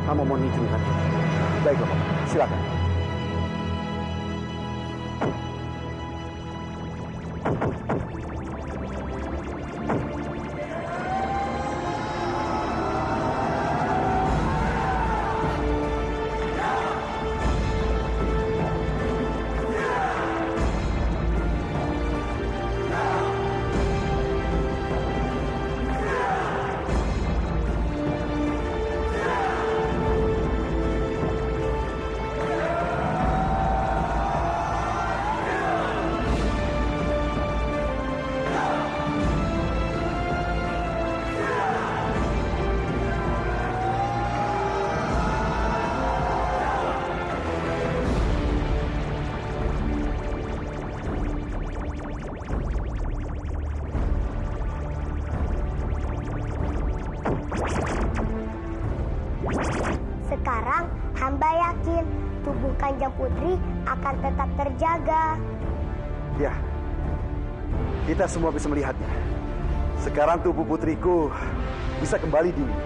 Hamba mohon izin Kanjeng. Baiklah, Paman. Silakan. Sekarang hamba yakin tubuh Kanjeng Putri akan tetap terjaga. Ya, kita semua bisa melihatnya. Sekarang tubuh putriku bisa kembali dingin.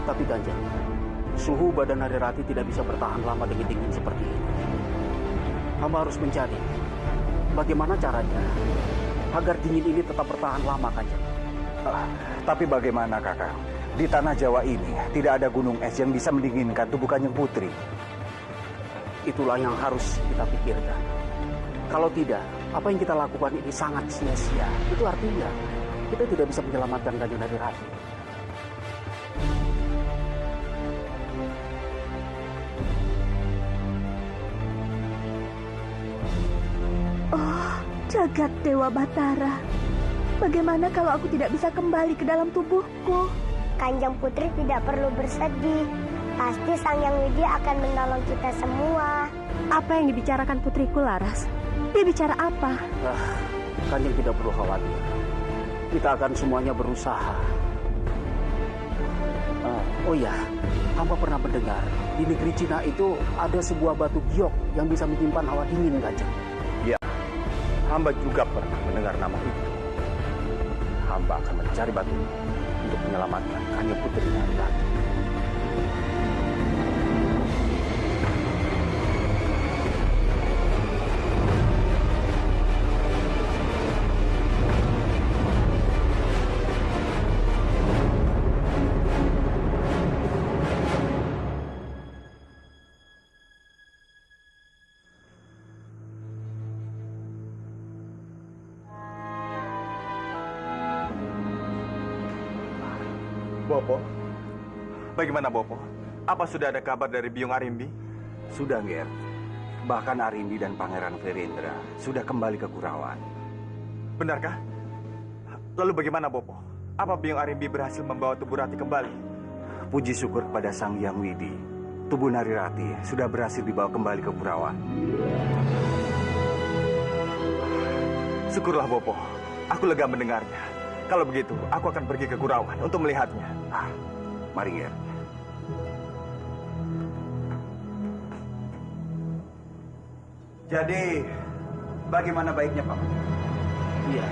Tapi Kanjeng, suhu badan Narirati tidak bisa bertahan lama dengan dingin seperti ini. Hamba harus mencari bagaimana caranya agar dingin ini tetap bertahan lama, Kanjeng. Tapi bagaimana, Kakak? Di tanah Jawa ini tidak ada gunung es yang bisa mendinginkan tubuh Kanjeng Putri. Itulah yang harus kita pikirkan. Kalau tidak, apa yang kita lakukan ini sangat sia-sia. Itu artinya kita tidak bisa menyelamatkan Kanjeng Narirati. Oh, jagat Dewa Batara. Bagaimana kalau aku tidak bisa kembali ke dalam tubuhku? Kanjeng Putri tidak perlu bersedih. Pasti Sang Hyang Widi akan menolong kita semua. Apa yang dibicarakan putriku, Laras? Dia bicara apa? Kanjeng tidak perlu khawatir. Kita akan semuanya berusaha. Oh ya, hamba pernah mendengar di negeri Cina itu ada sebuah batu giok yang bisa menyimpan hawa dingin, Kanjeng. Ya, hamba juga pernah mendengar nama itu. Hamba akan mencari batu untuk menyelamatkan Kanjeng Putri Narirati. Bopo, bagaimana Bopo? Apa sudah ada kabar dari Biung Arimbi? Sudah, Ger. Bahkan Arimbi dan Pangeran Virendra sudah kembali ke Kurawan. Benarkah? Lalu bagaimana Bopo? Apa Biung Arimbi berhasil membawa tubuh Rati kembali? Puji syukur kepada Sang Hyang Widi. tubuh Narirati sudah berhasil dibawa kembali ke Kurawan. Syukurlah Bopo, aku lega mendengarnya. Kalau begitu, aku akan pergi ke Kurawan untuk melihatnya. Mari, Ger. Jadi, bagaimana baiknya, Paman? Iya,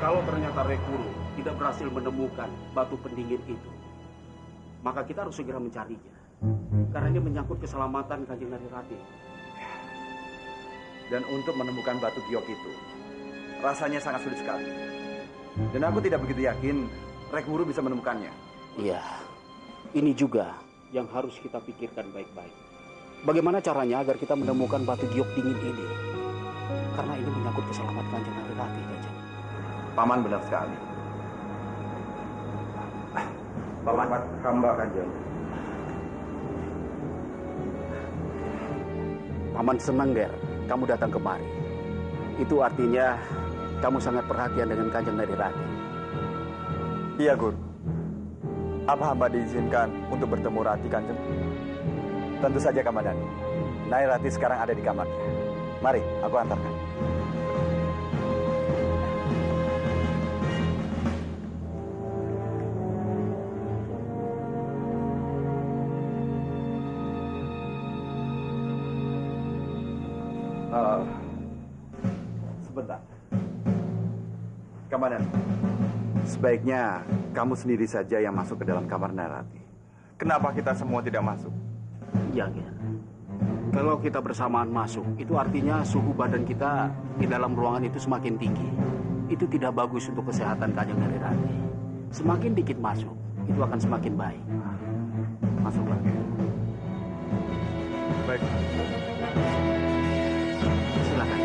kalau ternyata Rekuru tidak berhasil menemukan batu pendingin itu, maka kita harus segera mencarinya. Karena ini menyangkut keselamatan Kanjeng Narirati. Dan untuk menemukan batu giok itu, rasanya sangat sulit sekali. Dan aku tidak begitu yakin Rekuru bisa menemukannya. Iya, ini juga yang harus kita pikirkan baik-baik. Bagaimana caranya agar kita menemukan batu giok dingin ini? Karena ini menyangkut keselamatan Kanjeng Narirati, Kanjeng. Paman benar sekali. Paman, hamba Kanjeng. Paman senang, Ger, kamu datang kemari. Itu artinya kamu sangat perhatian dengan Kanjeng Narirati. Iya, Guru. Apa hamba diizinkan untuk bertemu Rati, Kanjeng? Tentu saja, Kamandanu. Narirati sekarang ada di kamarnya. Mari, aku antarkan. Sebentar. Kamandanu, sebaiknya kamu sendiri saja yang masuk ke dalam kamar Narirati. Kenapa kita semua tidak masuk? Iya, Ger. Kalau kita bersamaan masuk, itu artinya suhu badan kita di dalam ruangan itu semakin tinggi. Itu tidak bagus untuk kesehatan Kanjeng Narirati. Semakin dikit masuk, itu akan semakin baik. Masuklah. Baik. Silakan.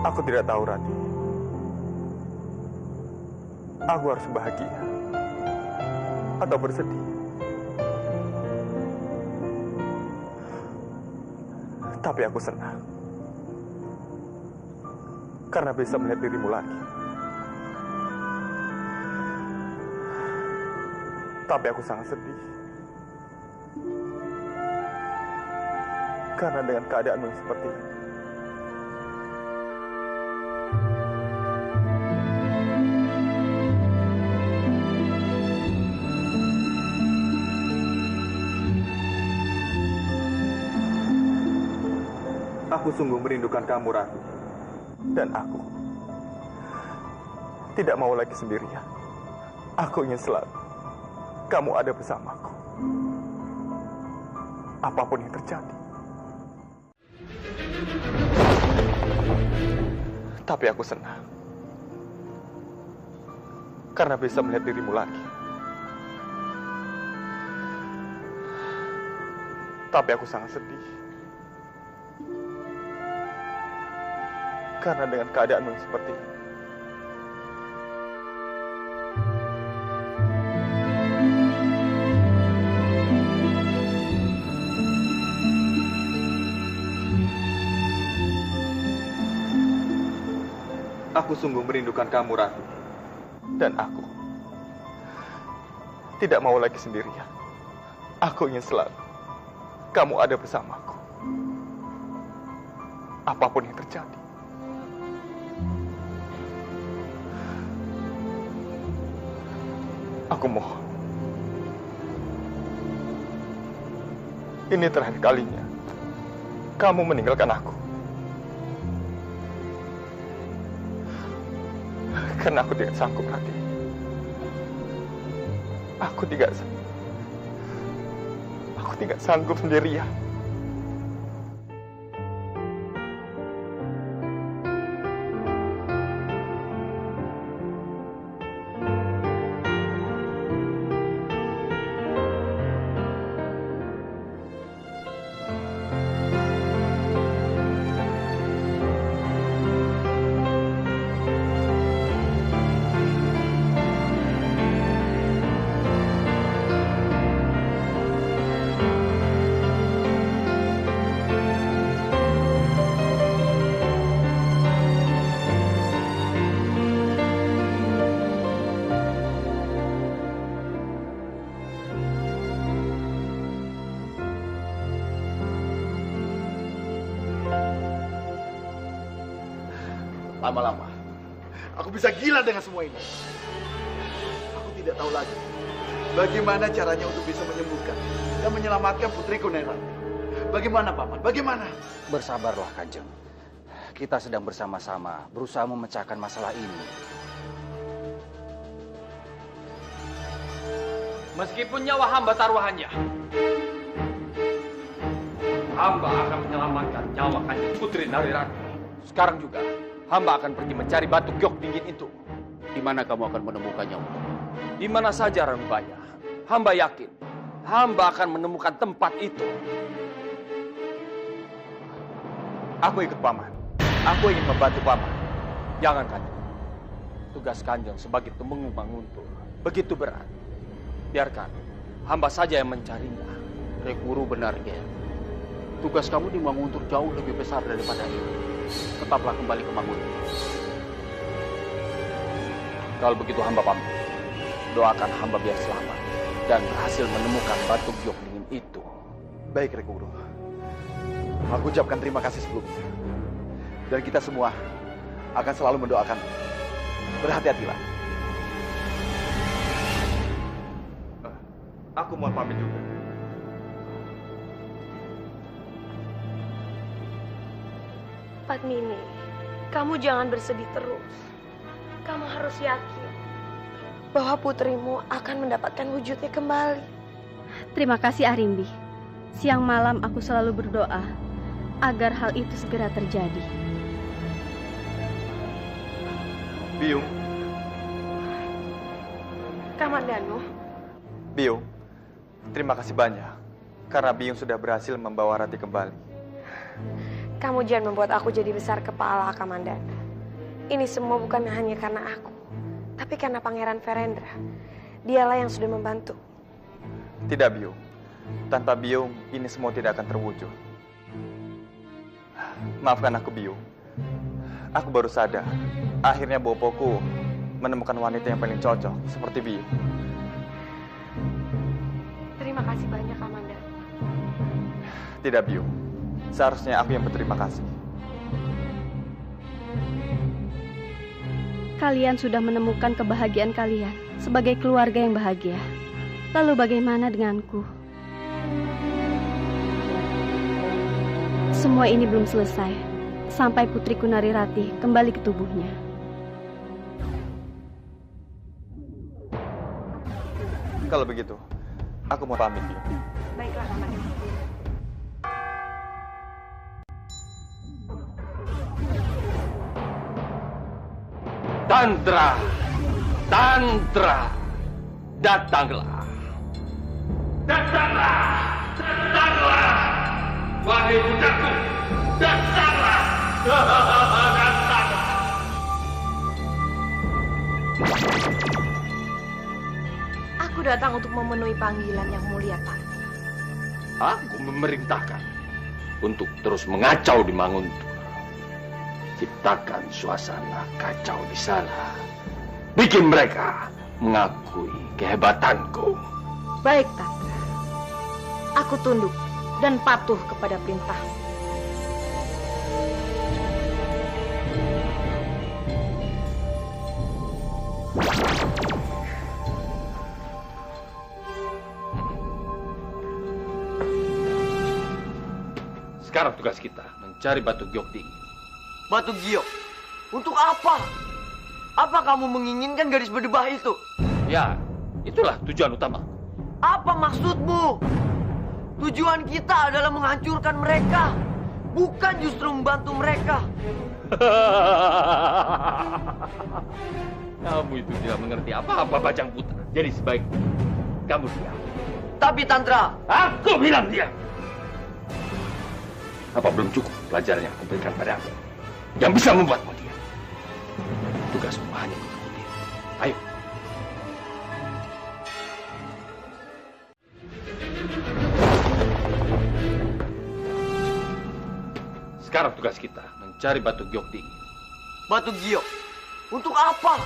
Aku tidak tahu, Rati. Aku harus bahagia atau bersedih. Tapi aku senang karena bisa melihat dirimu lagi. Tapi aku sangat sedih karena dengan keadaanmu yang seperti ini. Aku sungguh merindukan kamu, Rati. Dan aku tidak mau lagi sendirian. Aku ingin selalu kamu ada bersamaku. Apapun yang terjadi. Tapi aku senang karena bisa melihat dirimu lagi. Tapi aku sangat sedih karena dengan keadaanmu yang seperti ini. Aku sungguh merindukan kamu, Rati. Dan aku tidak mau lagi sendirian. Aku ingin selalu kamu ada bersamaku. Apapun yang terjadi. Aku mohon. Ini terakhir kalinya kamu meninggalkan aku. Karena aku tidak sanggup, Rati. Aku tidak sanggup sendirian. Lama-lama, aku bisa gila dengan semua ini. Aku tidak tahu lagi bagaimana caranya untuk bisa menyembuhkan dan menyelamatkan putriku Nairati. Bagaimana, Paman? Bagaimana? Bersabarlah, Kanjeng. Kita sedang bersama-sama berusaha memecahkan masalah ini. Meskipun nyawa hamba taruhannya, hamba akan menyelamatkan nyawa Kanjeng Putri Narirati. Sekarang juga, hamba akan pergi mencari batu giok dingin itu. Di mana kamu akan menemukannya? Di mana saja, Ranubaya. Hamba yakin, hamba akan menemukan tempat itu. Aku ikut Paman. Aku ingin membantu Paman. Jangan, Kanjeng. Tugas Kanjeng sebagai Temenggung Manguntur begitu berat. Biarkan hamba saja yang mencarinya. Rek Guru benar, Ger. Tugas kamu di Manguntur jauh lebih besar daripada ini. Tetaplah kembali ke Manguntur. Kalau begitu hamba pamit. Doakan hamba biar selamat dan berhasil menemukan batu giok dingin itu. Baik, Rek Guru. Aku ucapkan terima kasih sebelumnya. Dan kita semua akan selalu mendoakan. Berhati-hatilah. Aku mau pamit juga. Padmini, kamu jangan bersedih terus. Kamu harus yakin bahwa putrimu akan mendapatkan wujudnya kembali. Terima kasih Arimbi. Siang malam aku selalu berdoa agar hal itu segera terjadi. Biung. Kamandanu. Biung, terima kasih banyak karena Biung sudah berhasil membawa Rati kembali. Kamu jangan membuat aku jadi besar kepala, Kamandanu. Ini semua bukan hanya karena aku, tapi karena Pangeran Verendra. Dialah yang sudah membantu. Tidak, Biung. Tanpa Biung, ini semua tidak akan terwujud. Maafkan aku, Biung. Aku baru sadar, akhirnya bopoku menemukan wanita yang paling cocok, seperti Biung. Terima kasih banyak, Amanda. Tidak, Biung. Seharusnya aku yang berterima kasih. Kalian sudah menemukan kebahagiaan kalian sebagai keluarga yang bahagia. Lalu bagaimana denganku? Semua ini belum selesai sampai putriku Narirati kembali ke tubuhnya. Kalau begitu, aku mau pamit, Biung. Baiklah, Amanda. Tantra, Tantra, datanglah, datanglah, datanglah, wahai budaku, datanglah, datanglah. Aku datang untuk memenuhi panggilan yang mulia, Pak. Aku memerintahkan untuk terus mengacau di Manguntur. Ciptakan suasana kacau di sana. Bikin mereka mengakui kehebatanku. Baik, Tantra. Aku tunduk dan patuh kepada perintah. Sekarang tugas kita mencari batu giok tinggi. Batu giok? Untuk apa? Apa kamu menginginkan gadis berdebah itu? Ya, itulah tujuan utama. Apa maksudmu? Tujuan kita adalah menghancurkan mereka, bukan justru membantu mereka. Kamu itu tidak mengerti apa-apa, Bajang Putra. Jadi sebaiknya kamu diam. Tapi Tantra, aku bilang diam. Apa belum cukup pelajaran yang aku berikan padamu? Yang bisa membuatmu diam. Tugasmu hanya mengikuti. Ayo. Sekarang tugas kita mencari batu giok tinggi. Batu giok? Untuk apa?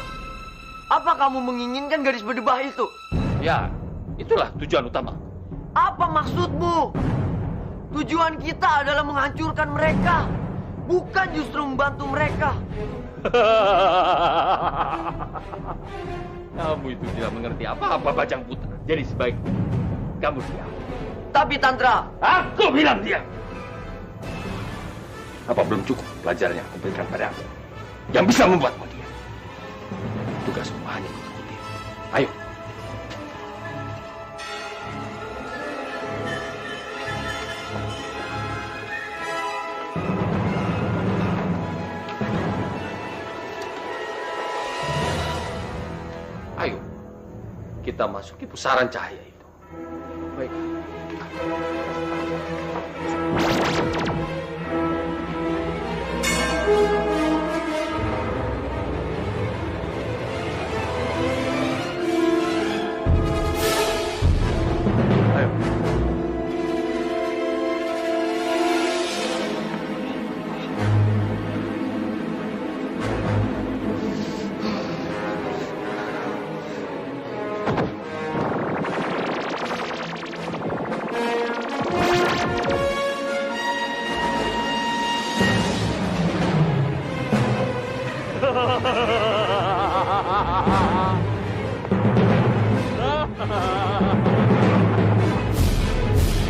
Apa kamu menginginkan gadis berdebah itu? Ya, itulah tujuan utama. Apa maksudmu? Tujuan kita adalah menghancurkan mereka, bukan justru membantu mereka. Kamu itu tidak mengerti apa-apa, Bajang Putra. Jadi sebaiknya kamu diam. Tapi Tantra, aku bilang diam. Apa belum cukup pelajaran yang aku berikan padamu yang bisa membuatmu diam? Tugasmu hanya mengikuti. Ayo. Ayo, kita masuki pusaran cahaya itu. Baik.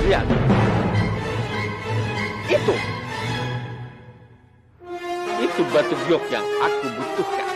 Lihat. Itu batu giok yang aku butuhkan.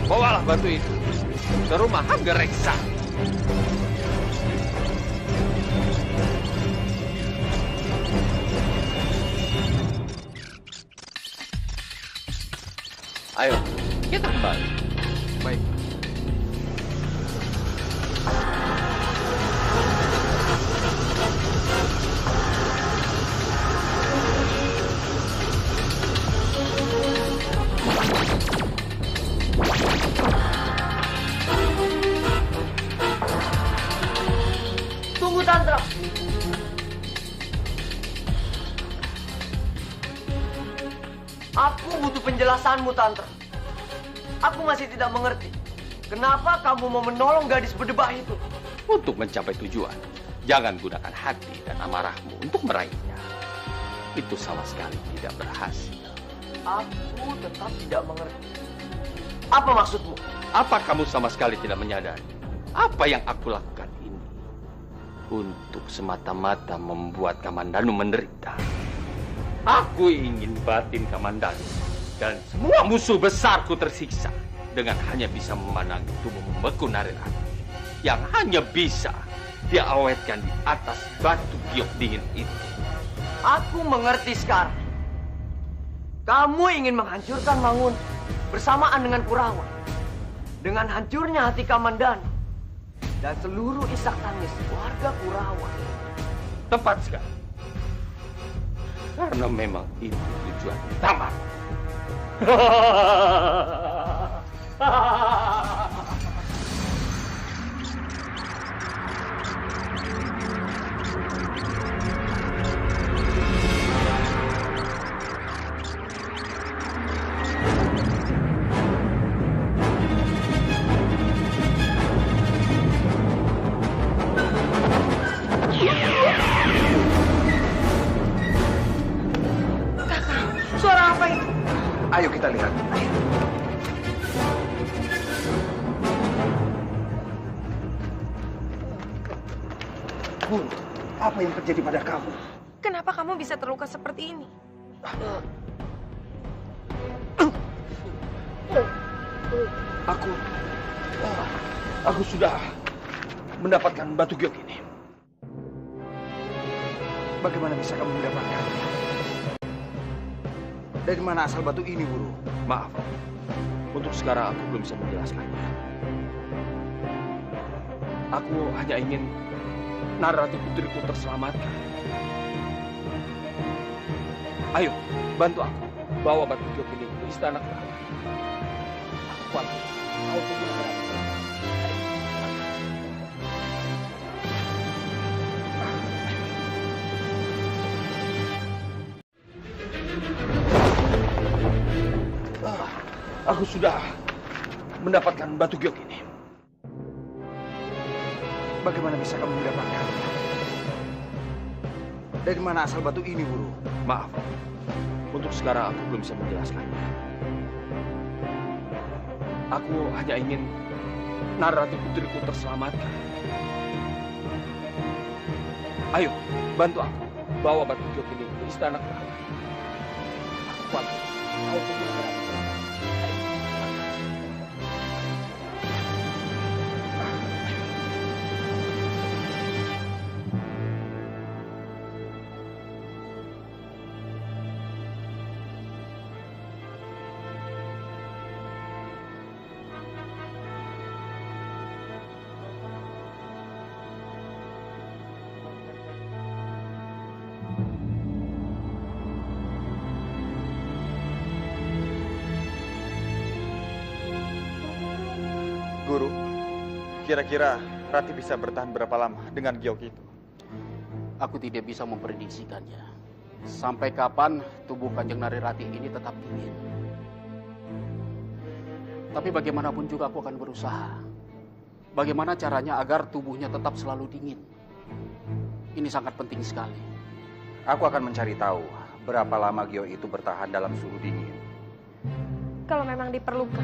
Bawalah batu itu ke rumah Hangga Reksa. Ayo, kita kembali. Baik. Tunggu Tantra. Aku butuh penjelasanmu Tantra. Aku masih tidak mengerti. Kenapa kamu mau menolong gadis berdebah itu? Untuk mencapai tujuan, jangan gunakan hati dan amarahmu untuk meraihnya. Itu sama sekali tidak berhasil. Aku tetap tidak mengerti. Apa maksudmu? Apa kamu sama sekali tidak menyadari apa yang aku lakukan ini untuk semata-mata membuat Kamandanu menderita? Aku ingin batin Kamandanu dan semua musuh besarku tersiksa dengan hanya bisa memandangi tubuh membeku Narirati yang hanya bisa dia awetkan di atas batu giok dingin itu. Aku mengerti sekarang. Kamu ingin menghancurkan Mangun bersamaan dengan Kurawa. Dengan hancurnya hati Kamandanu dan seluruh isak tangis warga Kurawa. Tepat sekali. Karena memang itu tujuan utama. Suara apa itu? Ayo kita lihat. Bun, apa yang terjadi pada kamu? Kenapa kamu bisa terluka seperti ini? Aku sudah mendapatkan batu giok ini. Bagaimana bisa kamu mendapatkannya? Dari mana asal batu ini, Guru? Maaf, untuk sekarang aku belum bisa menjelaskannya. Aku hanya ingin Narati putriku terselamatkan. Ayo, bantu aku. Bawa batu giok ini ke istana Kurawa. Aku kuat. Kau tunggu negara. Aku sudah mendapatkan batu giok ini. Bagaimana bisa kamu mendapatkannya? Dari mana asal batu ini, Guru? Maaf, untuk sekarang aku belum bisa menjelaskannya. Aku hanya ingin Nararati putriku terselamatkan. Ayo, bantu aku. Bawa batu giok ini ke istana Prabu. Aku kuat. Kau tunggu negara. Guru, kira-kira Rati bisa bertahan berapa lama dengan giok itu? Aku tidak bisa memprediksikannya. Sampai kapan tubuh Kanjeng Narirati ini tetap dingin. Tapi bagaimanapun juga aku akan berusaha. Bagaimana caranya agar tubuhnya tetap selalu dingin? Ini sangat penting sekali. Aku akan mencari tahu berapa lama giok itu bertahan dalam suhu dingin. Kalau memang diperlukan,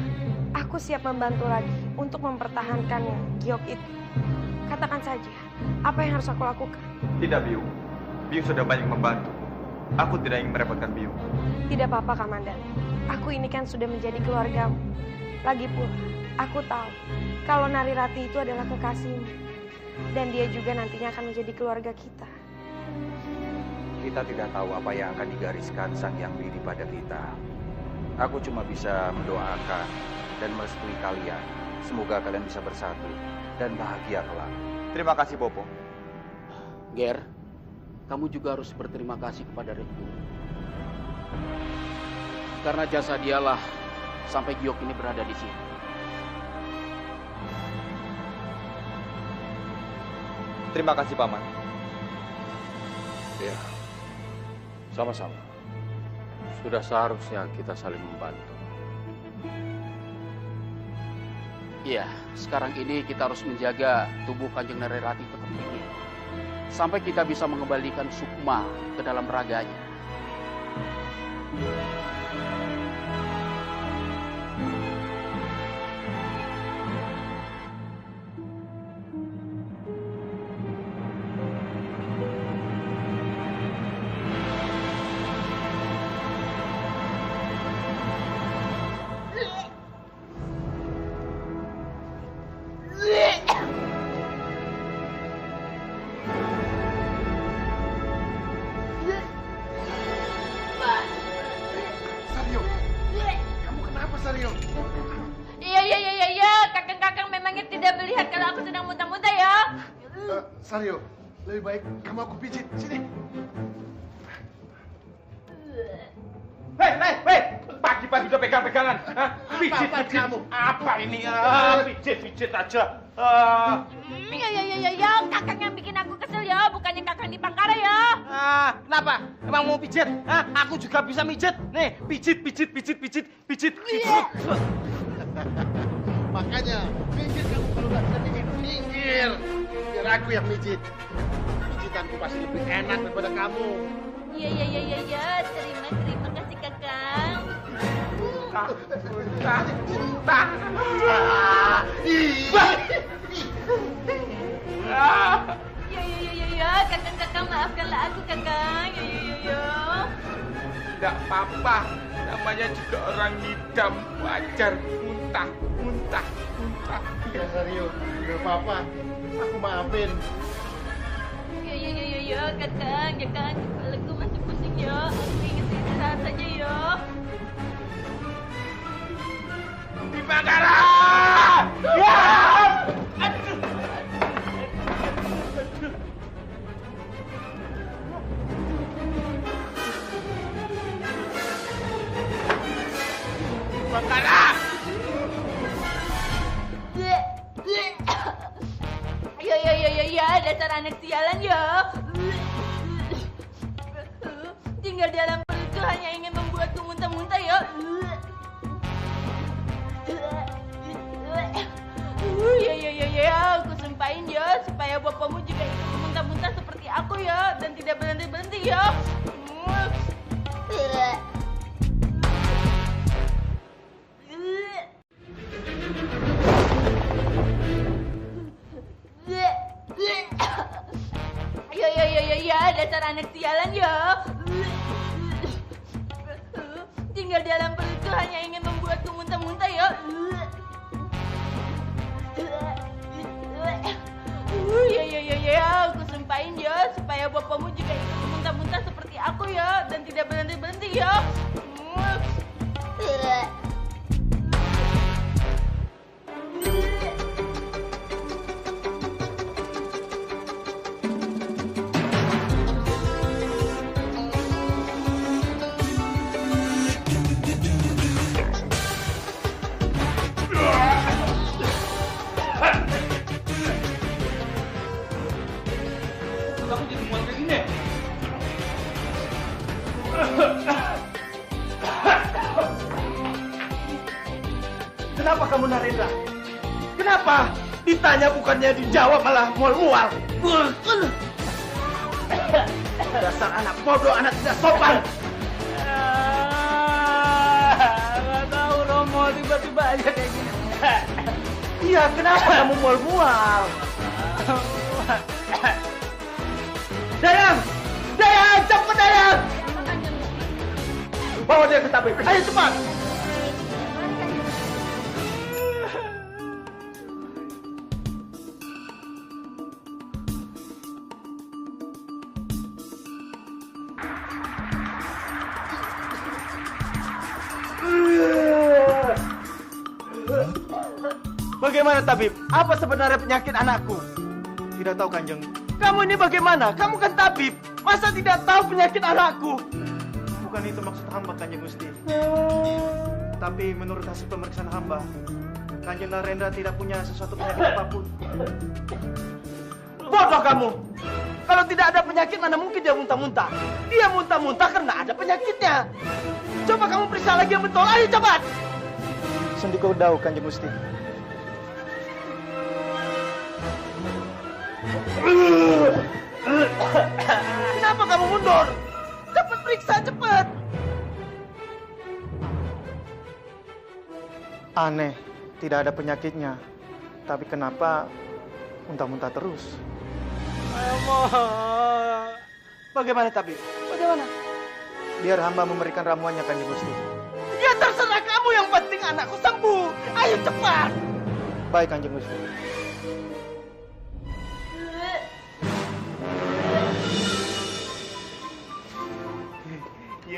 aku siap membantu lagi untuk mempertahankannya, giok itu. Katakan saja, apa yang harus aku lakukan? Tidak, Biung. Biung sudah banyak membantu. Aku tidak ingin merepotkan Biung. Tidak apa-apa, Kamandan. Aku ini kan sudah menjadi keluargamu. Lagi pula, aku tahu kalau Narirati itu adalah kekasihmu. Dan dia juga nantinya akan menjadi keluarga kita. Kita tidak tahu apa yang akan digariskan Sang Hyang Widi pada kita. Aku cuma bisa mendoakan dan merestui kalian. Semoga kalian bisa bersatu dan bahagia kelak. Terima kasih, Bopo. Ger, kamu juga harus berterima kasih kepada Rektu. Karena jasa dialah sampai giok ini berada di sini. Terima kasih, Paman. Ya, sama-sama. Sudah seharusnya kita saling membantu. Iya, sekarang ini kita harus menjaga tubuh Kanjeng Narirati tetap dingin. Sampai kita bisa mengembalikan sukma ke dalam raganya. Sario, lebih baik kamu aku pijit. Sini. Hei, pagi-pagi udah pegang-pegangan. Pijit kamu. Apa ini? Pijit aja. Ya, kakak yang bikin aku kesel ya, bukannya kakak di Pangkara ya. Kenapa? Emang mau pijit? Aku juga bisa mijet. Nih, pijit. Makanya, pijit kamu kalau nggak bisa pijit, minggir. Biar aku yang pijit. Pijitanku pasti lebih enak daripada kamu. Iya. Terima kasih kakak. Ya, kakak maafkanlah aku kakak. Ya. Tidak apa-apa. Namanya juga orang ngidam. Wajar. Muntah. Ya, Sario. Nggak apa-apa. Aku maafin. Ya, kakak. Kepalaku masih pusing ya. Aku ingin istirahat saja ya. Di Pangkara! Ya! Aduh! Pangkara! tinggal dalam perut itu hanya ingin membuatku muntah-muntah ya. Ya, aku sumpahin ya, supaya bapakmu juga ikut muntah-muntah seperti aku ya, dan tidak berhenti-berhenti ya. Kamu jadi mual kayak gini? Kenapa kamu Narendra? Kenapa? Ditanya bukannya dijawab malah mual-mual. Dasar anak bodoh, anak tidak sopan. Gak tahu Romo, tiba-tiba aja kayak gini. Iya, kenapa kamu mual-mual? Dayang! Dayang! Cepat Dayang! Bawa dia ke tabib. Ayo cepat! Bagaimana tabib? Apa sebenarnya penyakit anakku? Tidak tahu Kanjeng. Kamu ini bagaimana? Kamu kan tabib. Masa tidak tahu penyakit anakku? Bukan itu maksud hamba Kanjeng Gusti. Tapi menurut hasil pemeriksaan hamba, Kanjeng Narendra tidak punya sesuatu penyakit apapun. Bodoh kamu! Kalau tidak ada penyakit, mana mungkin dia muntah-muntah? Dia muntah-muntah karena ada penyakitnya. Coba kamu periksa lagi yang betul. Ayo cepat! Sendiko dau Kanjeng Gusti. Kenapa kamu mundur? Cepat periksa, cepat! Aneh, tidak ada penyakitnya. Tapi kenapa muntah-muntah terus? Bagaimana tabib? Bagaimana? Biar hamba memberikan ramuannya Kanjeng Gusti. Ya terserah kamu, yang penting anakku sembuh. Ayo cepat! Baik Kanjeng Gusti.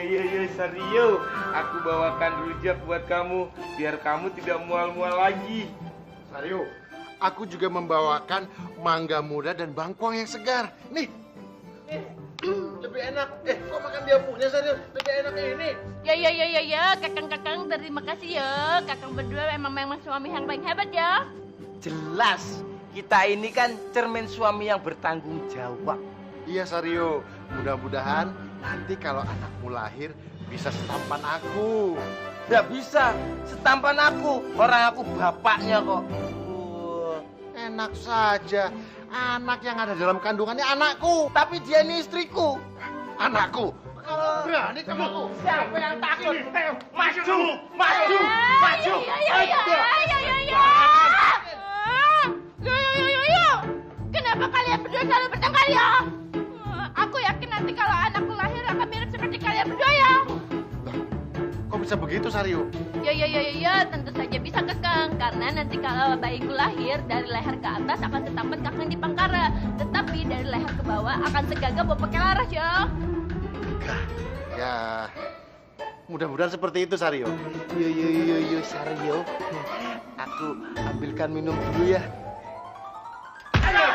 Iya, Sario. Aku bawakan rujak buat kamu, biar kamu tidak mual-mual lagi. Sario, aku juga membawakan mangga muda dan bangkuang yang segar. Nih, lebih enak. Kok makan dia punya, Sario? Lebih enak ini. Ya, kakang-kakang, terima kasih ya. Kakang berdua memang suami yang paling hebat ya. Jelas, kita ini kan cermin suami yang bertanggung jawab. Iya, Sario. Mudah-mudahan nanti kalau anakmu lahir bisa setampan aku. Tidak bisa, setampan aku. Orang aku bapaknya kok. Enak saja. Anak yang ada dalam kandungannya anakku. Tapi dia ini istriku. Anakku. Berani kamu. Siapa yang takut? Ayo, maju. Kenapa kalian berdua selalu bertengkar ya? Aku yakin nanti kalau anakku lahir akan mirip seperti kalian berdua ya. Kok bisa begitu, Sario? Ya, tentu saja bisa kakang. Karena nanti kalau bayiku lahir, dari leher ke atas akan setampan kakang di pangkara. Tetapi dari leher ke bawah akan segagah bawa pakai laras ya. Ya, mudah-mudahan seperti itu, Sario. Yo, Sario. Aku ambilkan minum dulu ya. Ayo!